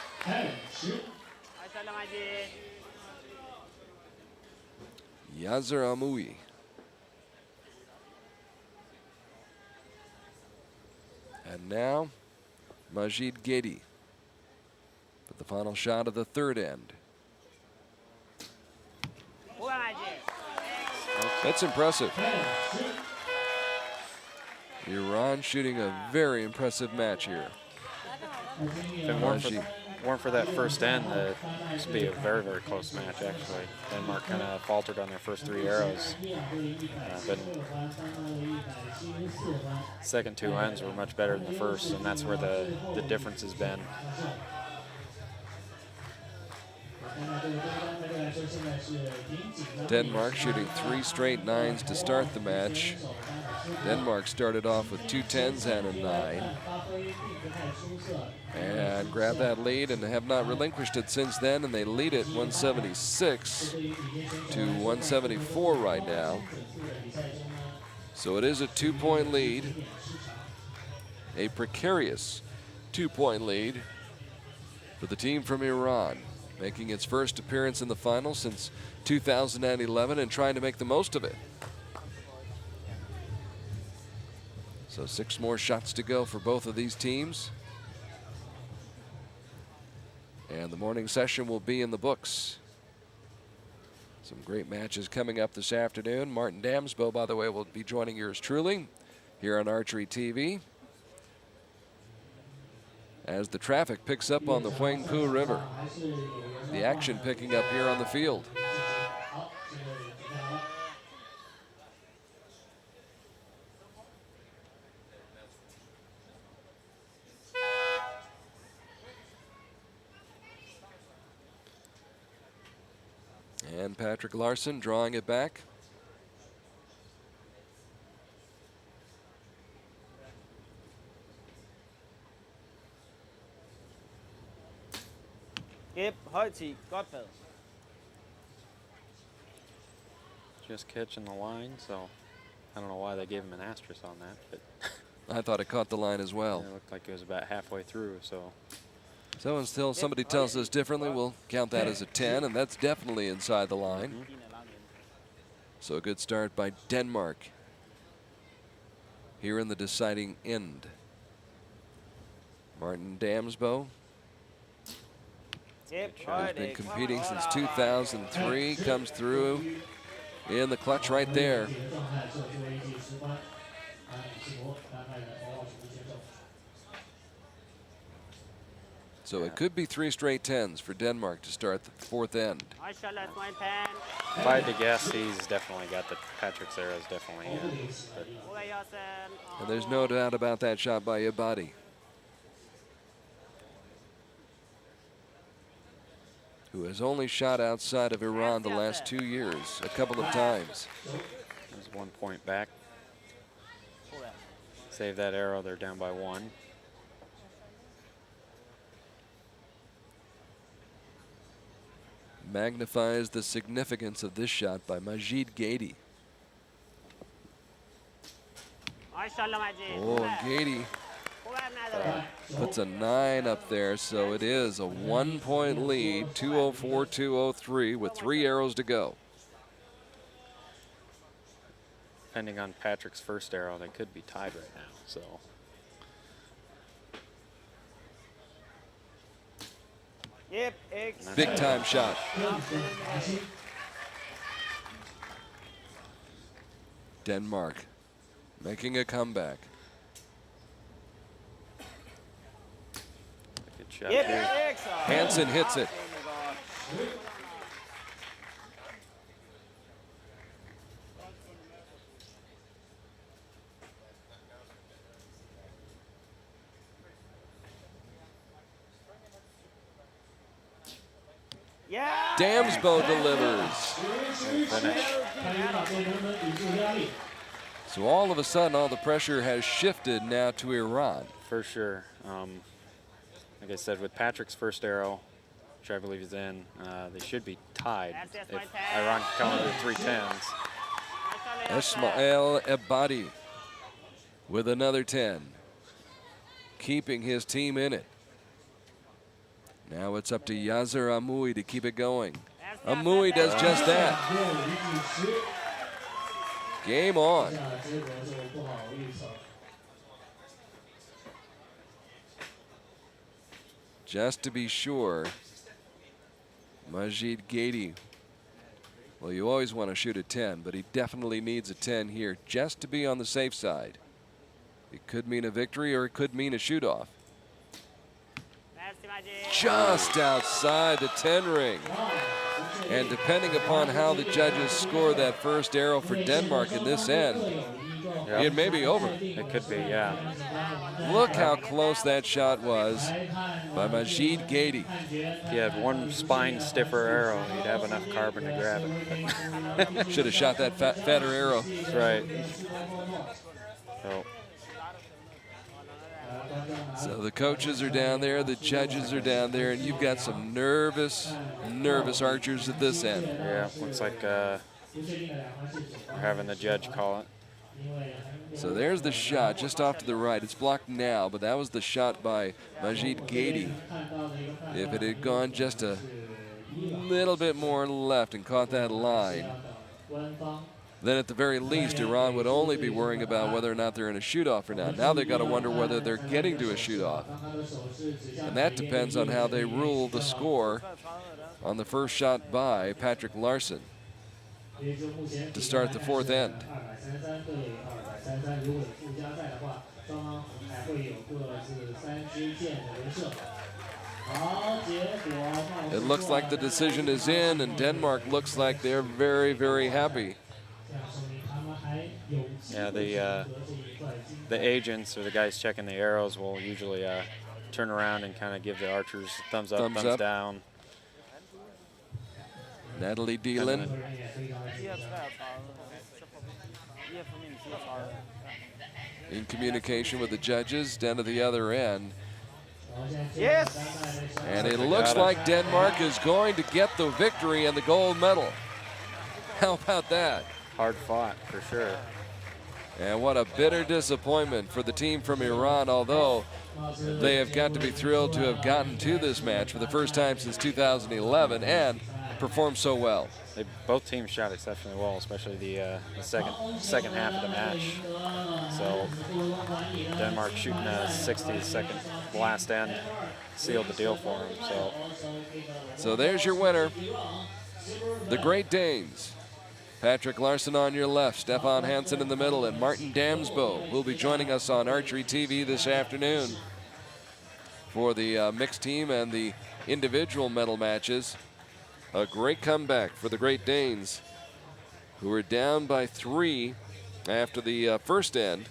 Yazir Amui. And now, Majid Gedi for the final shot of the third end. That's impressive. Iran shooting a very impressive match here. Been more weren't for that first end, this would be a very, very close match, actually. Denmark kind of faltered on their first 3 arrows. But second 2 ends were much better than the first, and that's where the difference has been. Denmark shooting 3 straight 9s to start the match. Denmark started off with 2 10s and a 9. And grabbed that lead and have not relinquished it since then, and they lead it 176 to 174 right now. So it is a 2-point lead, a precarious 2-point lead for the team from Iran, making its first appearance in the final since 2011 and trying to make the most of it. So 6 more shots to go for both of these teams. And the morning session will be in the books. Some great matches coming up this afternoon. Martin Damsbo, by the way, will be joining yours truly here on Archery TV as the traffic picks up on the Huangpu River. The action picking up here on the field. And Patrick Larson drawing it back. Yep, højt 10. Godt bad. Just catching the line, so I don't know why they gave him an asterisk on that, but I thought it caught the line as well. it looked like it was about halfway through, so. So until somebody tells us differently, we'll count that as a 10, and that's definitely inside the line. So a good start by Denmark here in the deciding end. Martin Damsbo has been competing since 2003, comes through in the clutch right there. So it could be 3 straight 10s for Denmark to start the 4th end. If I had to guess, he's definitely got the Patrick's arrows definitely in. And there's no doubt about that shot by Abadi, who has only shot outside of Iran the last 2 years, a couple of times. There's 1 point back. Save that arrow, they're down by 1. Magnifies the significance of this shot by Majid Gady. Oh, Gady puts a 9 up there, so it is a 1-point lead, 204-203 with 3 arrows to go. Depending on Patrick's first arrow, they could be tied right now, so. Yep, Big time shot. Denmark making a comeback. Good shot. Yep, Hansen hits it. Damsbo delivers. So all of a sudden, all the pressure has shifted now to Iran. For sure. Like I said, with Patrick's first arrow, which I believe is in, they should be tied if Iran can come with 3 10s. Ismail Abadi with another 10, keeping his team in it. Now it's up to Yazir Amoui to keep it going. Amoui does just that. Game on. Just to be sure, Majid Gady, well, you always want to shoot a 10, but he definitely needs a 10 here just to be on the safe side. It could mean a victory or it could mean a shoot-off. just outside the 10 ring. And depending upon how the judges score that first arrow for Denmark in this end, it may be over. It could be, yeah. Look how close that shot was by Majid Gady. If you had one spine stiffer arrow, you'd have enough carbon to grab it. Should have shot that fatter arrow. That's right. So the coaches are down there, the judges are down there, and you've got some nervous archers at this end. Yeah, looks like we're having the judge call it. So there's the shot just off to the right. It's blocked now, but that was the shot by Majid Gady. If it had gone just a little bit more left and caught that line, then at the very least, Iran would only be worrying about whether or not they're in a shoot-off or not. Now they've got to wonder whether they're getting to a shoot-off. And that depends on how they rule the score on the first shot by Patrick Larson to start the fourth end. It looks like the decision is in, and Denmark looks like they're very, very happy. Yeah, the agents or the guys checking the arrows will usually turn around and kind of give the archers thumbs up, thumbs down. Natalie Dielan. In communication with the judges down to the other end. Yes! And it looks like Denmark is going to get the victory and the gold medal. How about that? Hard fought, for sure. And what a bitter disappointment for the team from Iran, although they have got to be thrilled to have gotten to this match for the first time since 2011 and performed so well. Both teams shot exceptionally well, especially the second half of the match. So Denmark shooting a 60 second last end sealed the deal for them. So there's your winner, the Great Danes. Patrick Larson on your left, Stefan Hansen in the middle, and Martin Damsbo will be joining us on Archery TV this afternoon for the mixed team and the individual medal matches. A great comeback for the Great Danes, who were down by 3 after the first end,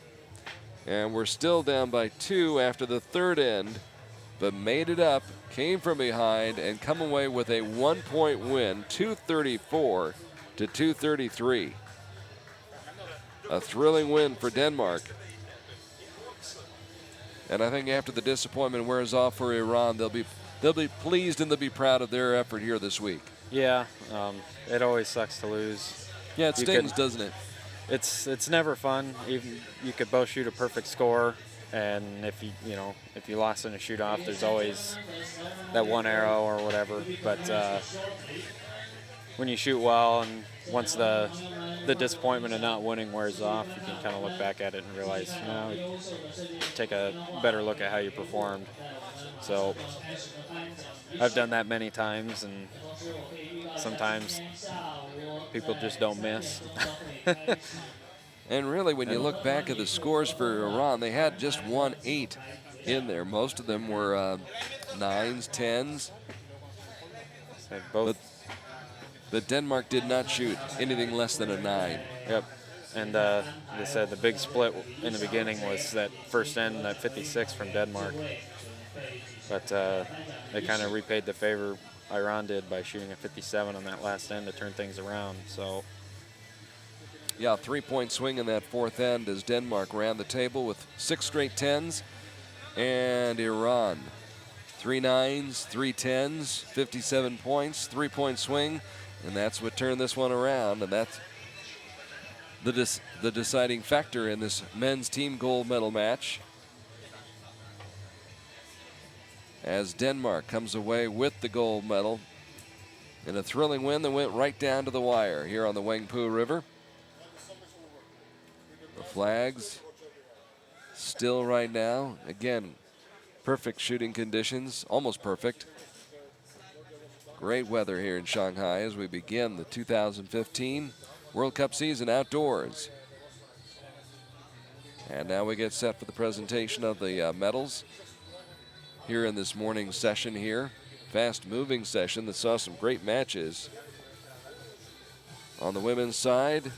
and were still down by 2 after the third end, but made it up, came from behind, and come away with a 1-point win, 234 to 233. A thrilling win for Denmark. And I think after the disappointment wears off for Iran, they'll be pleased and they'll be proud of their effort here this week. Yeah, it always sucks to lose. Yeah, it stings, doesn't it? It's never fun. Even you could both shoot a perfect score, and if you lost in a shoot off, there's always that one arrow or whatever. But when you shoot well, and once the disappointment of not winning wears off, you can kind of look back at it and realize, take a better look at how you performed. So I've done that many times, and sometimes people just don't miss. And really, when you look back at the scores for Iran, they had just 1-8 in there. Most of them were 9s, 10s. But Denmark did not shoot anything less than a 9. Yep. And they said the big split in the beginning was that first end, that 56 from Denmark. But they kind of repaid the favor Iran did by shooting a 57 on that last end to turn things around. So, yeah, 3-point swing in that fourth end as Denmark ran the table with 6 straight 10s. And Iran, 3 9s, 3 10s, 57 points, 3-point swing. And that's what turned this one around. And that's the deciding factor in this men's team gold medal match, as Denmark comes away with the gold medal in a thrilling win that went right down to the wire here on the Wangpu River. The flags still right now. Again, perfect shooting conditions, almost perfect. Great weather here in Shanghai as we begin the 2015 World Cup season outdoors. And now we get set for the presentation of the medals. here in this morning session here. Fast-moving session that saw some great matches. On the women's side,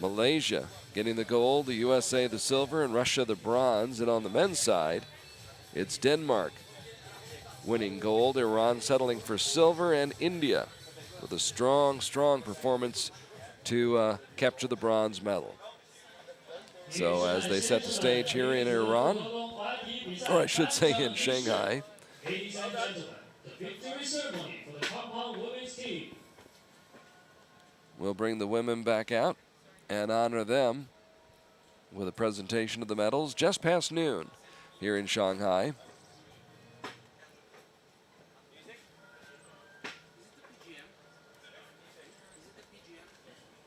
Malaysia getting the gold, the USA the silver, and Russia the bronze. And on the men's side, it's Denmark winning gold, Iran settling for silver, and India with a strong, strong performance to capture the bronze medal. So as they set the stage here in Iran, or I should say in Shanghai, Ladies and gentlemen, the victory ceremony for the compound women's team. we'll bring the women back out and honor them with a presentation of the medals just past noon here in Shanghai.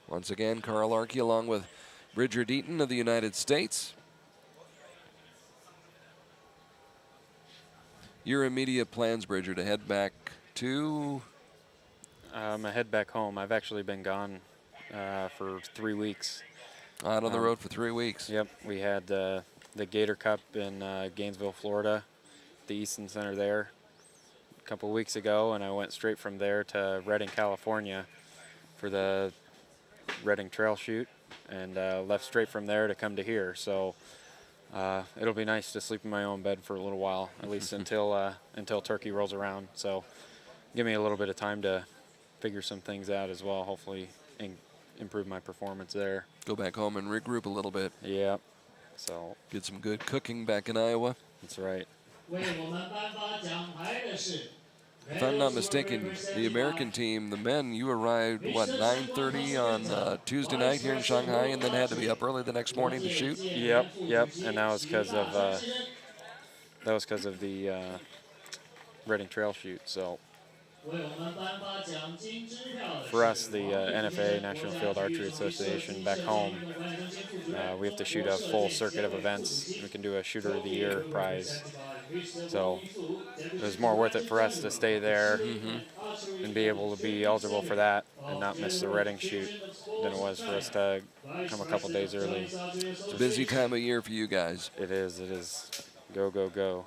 Once again, Carl Archey along with Bridger Deaton of the United States. Your immediate plans, Bridger, to head back to? I head back home. I've actually been gone for 3 weeks. Out on the road for 3 weeks. Yep, we had the Gator Cup in Gainesville, Florida, the Easton Center there a couple weeks ago, and I went straight from there to Redding, California for the Redding Trail Shoot, and left straight from there to come to here. So it'll be nice to sleep in my own bed for a little while, at least until Turkey rolls around. So give me a little bit of time to figure some things out as well, hopefully improve my performance there. Go back home and regroup a little bit. Yeah, so get some good cooking back in Iowa. That's right. If I'm not mistaken, the American team, the men, you arrived, what, 9:30 on Tuesday night here in Shanghai, and then had to be up early the next morning to shoot? Yep, and that was because of the Redding Trail Shoot. So for us, the NFA, National Field Archery Association, back home, we have to shoot a full circuit of events. We can do a Shooter of the Year prize. So it was more worth it for us to stay there and be able to be eligible for that and not miss the Redding shoot than it was for us to come a couple days early. It's a busy time of year for you guys. It is, it is. Go, go, go.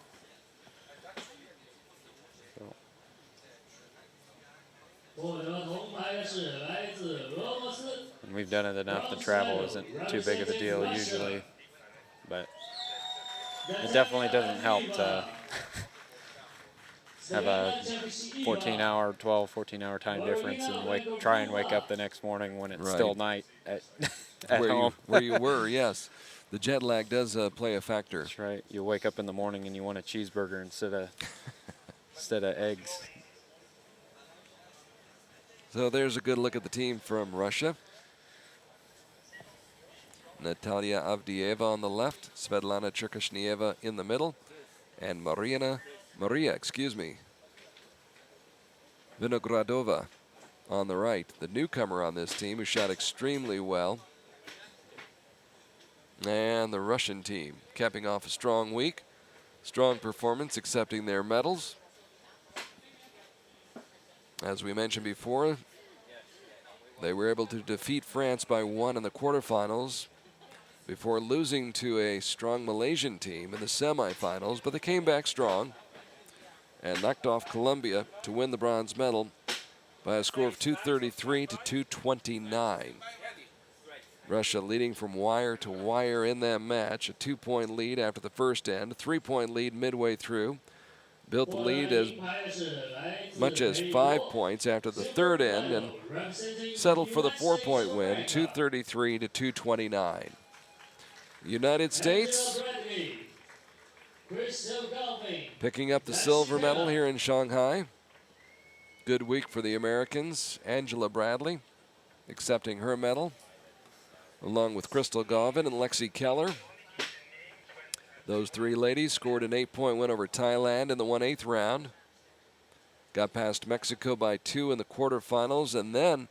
And we've done it enough. The travel isn't too big of a deal usually, but it definitely doesn't help to have a 14-hour time difference and try and wake up the next morning when it's still night at home. Where you were, yes. The jet lag does play a factor. That's right. You wake up in the morning and you want a cheeseburger instead of eggs. So there's a good look at the team from Russia. Natalia Avdieva on the left, Svetlana Cherkashnieva in the middle, and Maria Vinogradova on the right. The newcomer on this team who shot extremely well. And the Russian team capping off a strong week. Strong performance, accepting their medals. As we mentioned before, they were able to defeat France by 1 in the quarterfinals before losing to a strong Malaysian team in the semifinals, but they came back strong and knocked off Colombia to win the bronze medal by a score of 233 to 229. Russia leading from wire to wire in that match, a 2-point lead after the first end, a 3-point lead midway through. Built the lead as much as 5 points after the third end and settled for the 4-point win, 233 to 229. United States picking up the silver medal here in Shanghai. Good week for the Americans. Angela Bradley accepting her medal, along with Crystal Govin and Lexi Keller. Those three ladies scored an 8-point win over Thailand in the 1/8 round. Got past Mexico by 2 in the quarterfinals, and then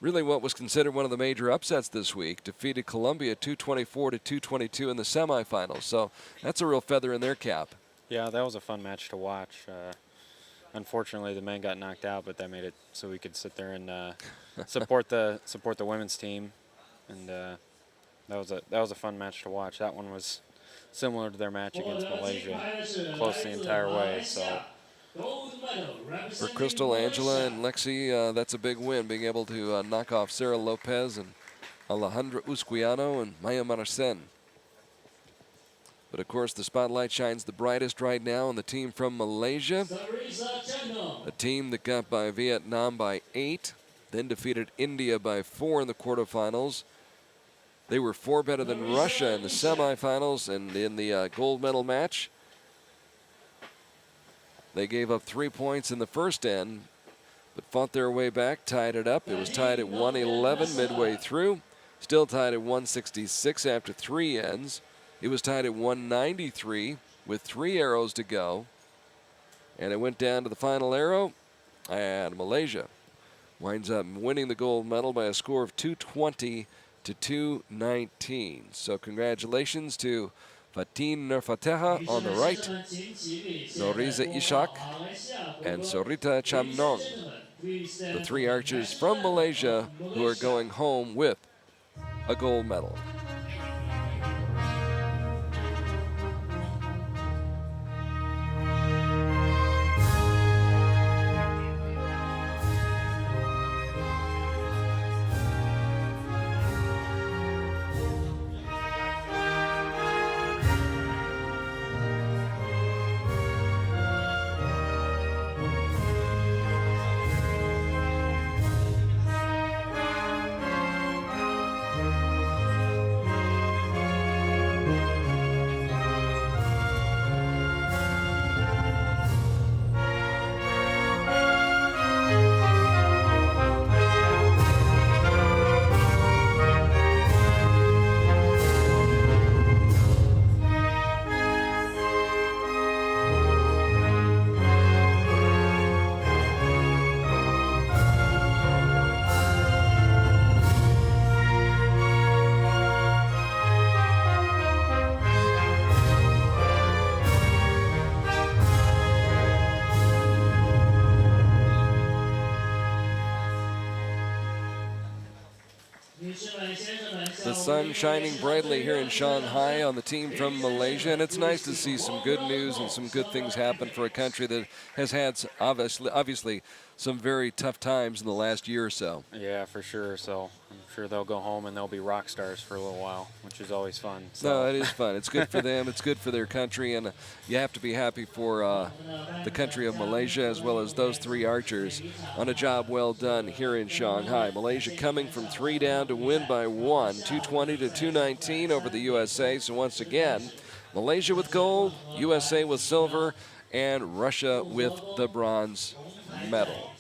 really what was considered one of the major upsets this week, defeated Colombia 224 to 222 in the semifinals. So that's a real feather in their cap. Yeah, that was a fun match to watch. Unfortunately, the men got knocked out, but that made it so we could sit there and support the women's team, and that was a fun match to watch. That one was similar to their match against Malaysia, close the entire way. So For Crystal, Angela, and Lexi, that's a big win, being able to knock off Sarah Lopez and Alejandra Usquiano and Maya Marcen. But of course, the spotlight shines the brightest right now on the team from Malaysia, a team that got by Vietnam by 8, then defeated India by 4 in the quarterfinals. They were 4 better than Russia in the semifinals, and in the gold medal match, they gave up 3 points in the first end, but fought their way back, tied it up. It was tied at 111 midway through, still tied at 166 after 3 ends. It was tied at 193 with 3 arrows to go, and it went down to the final arrow, and Malaysia winds up winning the gold medal by a score of 220 to 219. So congratulations to Fatin Nurfateha on the right, Noriza Ishak, and Sorita Chamnong, the 3 archers from Malaysia who are going home with a gold medal. The sun shining brightly here in Shanghai on the team from Malaysia, and it's nice to see some good news and some good things happen for a country that has had obviously some very tough times in the last year or so. yeah, for sure. So I'm sure they'll go home and they'll be rock stars for a little while, which is always fun. So. No, it is fun. It's good for them. It's good for their country, and you have to be happy for the country of Malaysia as well as those 3 archers on a job well done here in Shanghai. Malaysia coming from 3 down to win by 1, 220 to 219 over the USA. So once again, Malaysia with gold, USA with silver, and Russia with the bronze medal.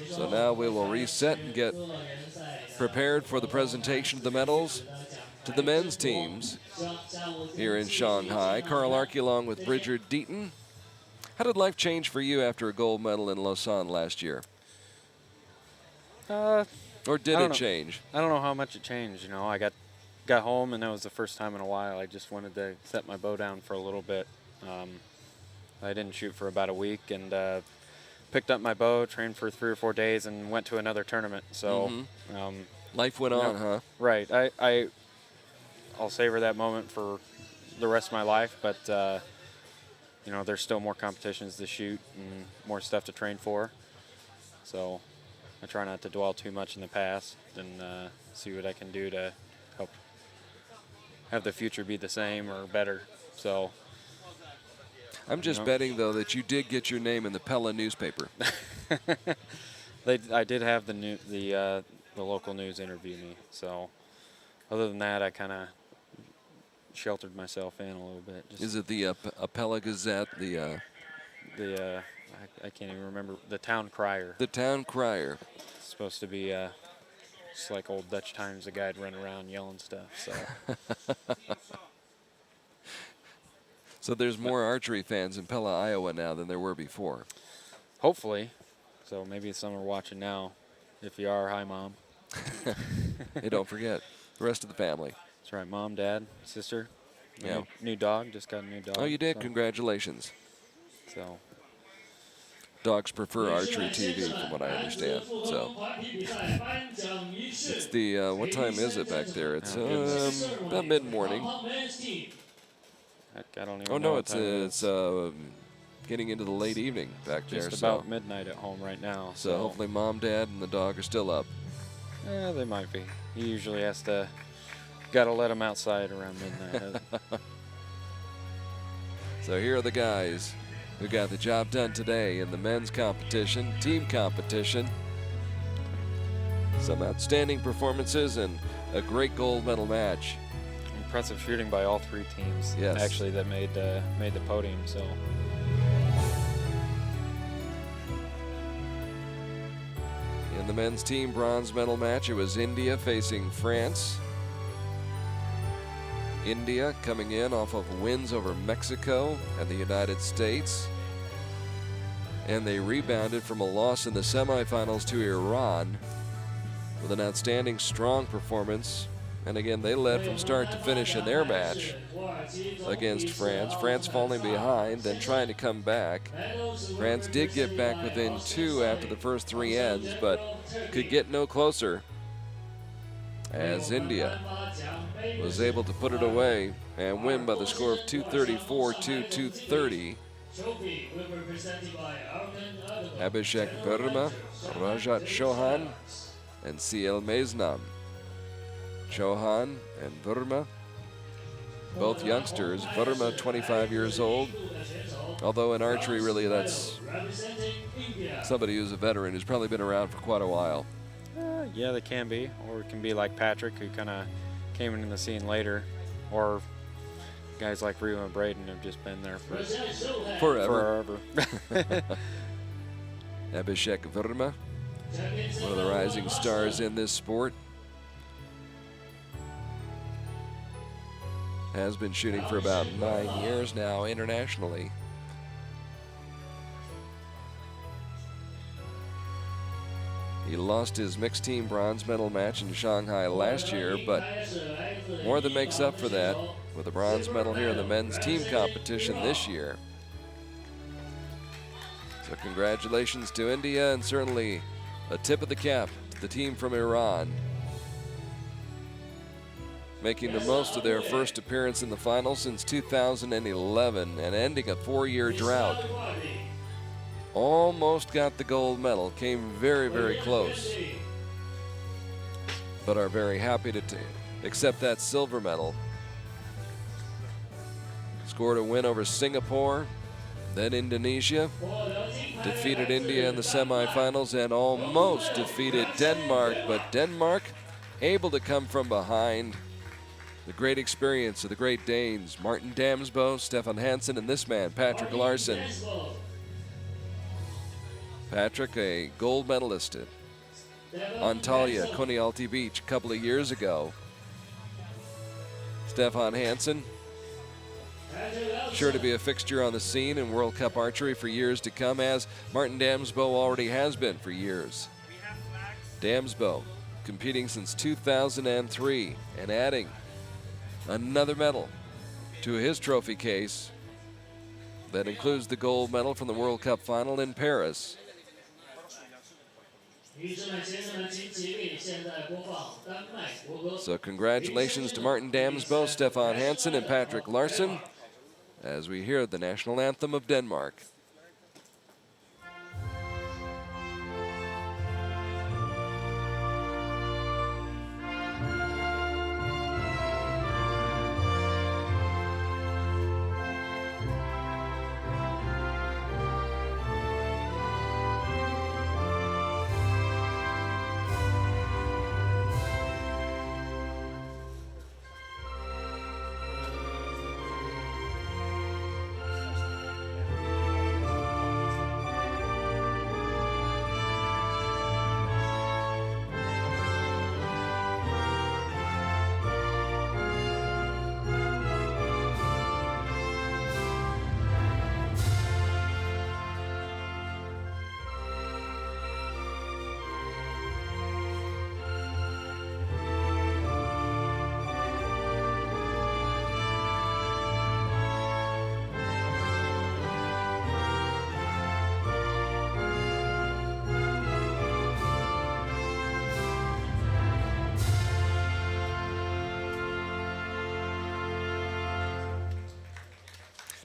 So now we will reset and get prepared for the presentation of the medals to the men's teams here in Shanghai. Carl Archie along with Bridger Deaton. How did life change for you after a gold medal in Lausanne last year? Or did it change? I don't know how much it changed. You know, I got home, and that was the first time in a while. I just wanted to set my bow down for a little bit. I didn't shoot for about a week, and picked up my bow, trained for 3 or 4 days, and went to another tournament. So life went on, huh? Right. I'll savor that moment for the rest of my life, but you know, there's still more competitions to shoot and more stuff to train for. So I try not to dwell too much in the past and see what I can do to help have the future be the same or better. So I'm just betting, though, that you did get your name in the Pella newspaper. I did have the local news interview me. So other than that, I kind of sheltered myself in a little bit. Just Is it the Pella Gazette? I can't even remember. The Town Crier. The Town Crier. It's supposed to be just like old Dutch times. The guy'd run around yelling stuff. So. So there's more archery fans in Pella, Iowa now than there were before. Hopefully. So maybe some are watching now. If you are, hi, Mom. Hey, don't forget the rest of the family. That's right, Mom, Dad, sister. Yeah. New dog. Just got a new dog. Oh, you did? So. Congratulations. So. Dogs prefer archery TV, from what I understand. So it's the what time is it back there? It's about mid-morning. Heck, I don't even Oh know no, what time it it's is. getting into the late evening back there. Just about midnight at home right now. So hopefully Mom, Dad, and the dog are still up. Yeah, they might be. He usually has to, gotta let him outside around midnight. So here are the guys who got the job done today in the men's competition, team competition. Some outstanding performances and a great gold medal match. Impressive shooting by all 3 teams. Yes. Actually, that made the podium. So. In the men's team bronze medal match, it was India facing France. India coming in off of wins over Mexico and the United States. And they rebounded from a loss in the semifinals to Iran with an outstanding, strong performance. And again, they led from start to finish in their match against France. France falling behind, then trying to come back. France did get back within 2 after the first 3 ends, but could get no closer as India was able to put it away and win by the score of 234 to 230. Abhishek Verma, Rajat Chauhan, and CL Meznam. Chauhan and Verma, both youngsters. Verma, 25 years old. Although in archery, really, that's somebody who's a veteran who's probably been around for quite a while. Yeah, they can be. Or it can be like Patrick, who kind of came into the scene later. Or guys like Ryu and Braden have just been there for forever. Abhishek Verma, one of the rising stars in this sport. Has been shooting for about 9 years now internationally. He lost his mixed team bronze medal match in Shanghai last year, but more than makes up for that with a bronze medal here in the men's team competition this year. So congratulations to India, and certainly a tip of the cap to the team from Iran, making the most of their first appearance in the final since 2011 and ending a 4-year drought. Almost got the gold medal, came very, very close, but are very happy to accept that silver medal. Scored a win over Singapore, then Indonesia, defeated India in the semifinals, and almost defeated Denmark, but Denmark able to come from behind. The great experience of the Great Danes, Martin Damsbo, Stefan Hansen, and this man, Patrick Larson. Patrick, a gold medalist at Antalya, Konialty Beach a couple of years ago. Stefan Hansen, sure to be a fixture on the scene in World Cup archery for years to come, as Martin Damsbo already has been for years. Damsbo competing since 2003 and adding another medal to his trophy case that includes the gold medal from the World Cup final in Paris. So congratulations to Martin Damsbo, Stefan Hansen, and Patrick Larson as we hear the national anthem of Denmark.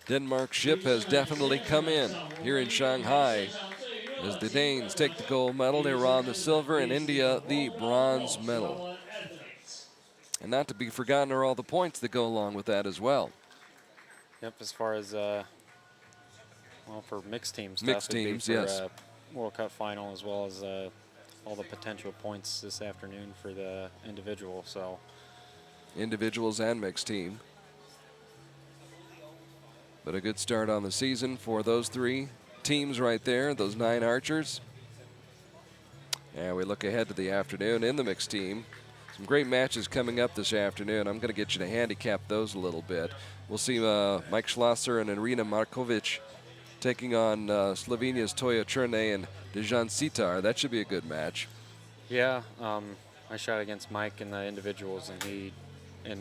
Denmark's ship has definitely come in here in Shanghai as the Danes take the gold medal, Iran the silver, and India the bronze medal. And not to be forgotten are all the points that go along with that as well. Yep, as far as, well, for mixed team stuff. Mixed teams, yes. World Cup final, as well as all the potential points this afternoon for the individual. So individuals and mixed team. But a good start on the season for those three teams right there, those 9 archers. And we look ahead to the afternoon in the mixed team. Some great matches coming up this afternoon. I'm going to get you to handicap those a little bit. We'll see Mike Schlosser and Irina Markovic taking on Slovenia's Toya Cherne and Dejan Sitar. That should be a good match. yeah, I shot against Mike in the individuals, and he, in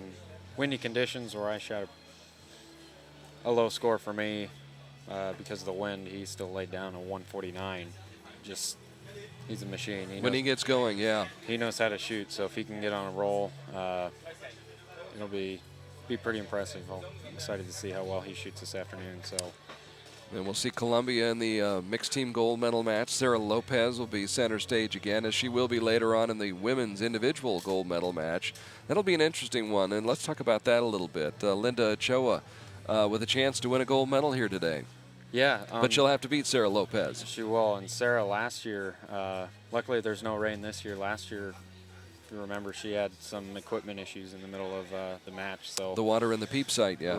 windy conditions where I shot a low score for me because of the wind, he still laid down a 149. Just, he's a machine. When he gets going, yeah. He knows how to shoot, so if he can get on a roll, it'll be pretty impressive. I'm excited to see how well he shoots this afternoon. So. And we'll see Colombia in the mixed team gold medal match. Sarah Lopez will be center stage again, as she will be later on in the women's individual gold medal match. That'll be an interesting one, and let's talk about that a little bit. Linda Ochoa with a chance to win a gold medal here today. Yeah. But she'll have to beat Sarah Lopez. She will. And Sarah last year, luckily there's no rain this year. Last year, if you remember, she had some equipment issues in the middle of the match. So the water in the peep site, yeah.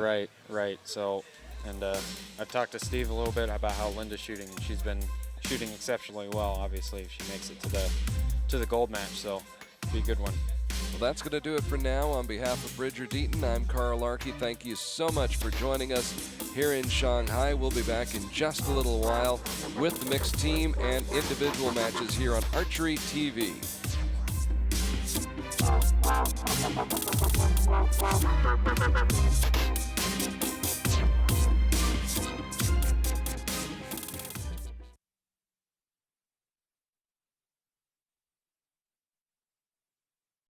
Right. So, and I've talked to Steve a little bit about how Linda's shooting, and she's been shooting exceptionally well, obviously, if she makes it to the gold match. So it'll be a good one. Well, that's going to do it for now. On behalf of Bridger Deaton, I'm Carl Larkey. Thank you so much for joining us here in Shanghai. We'll be back in just a little while with the mixed team and individual matches here on Archery TV.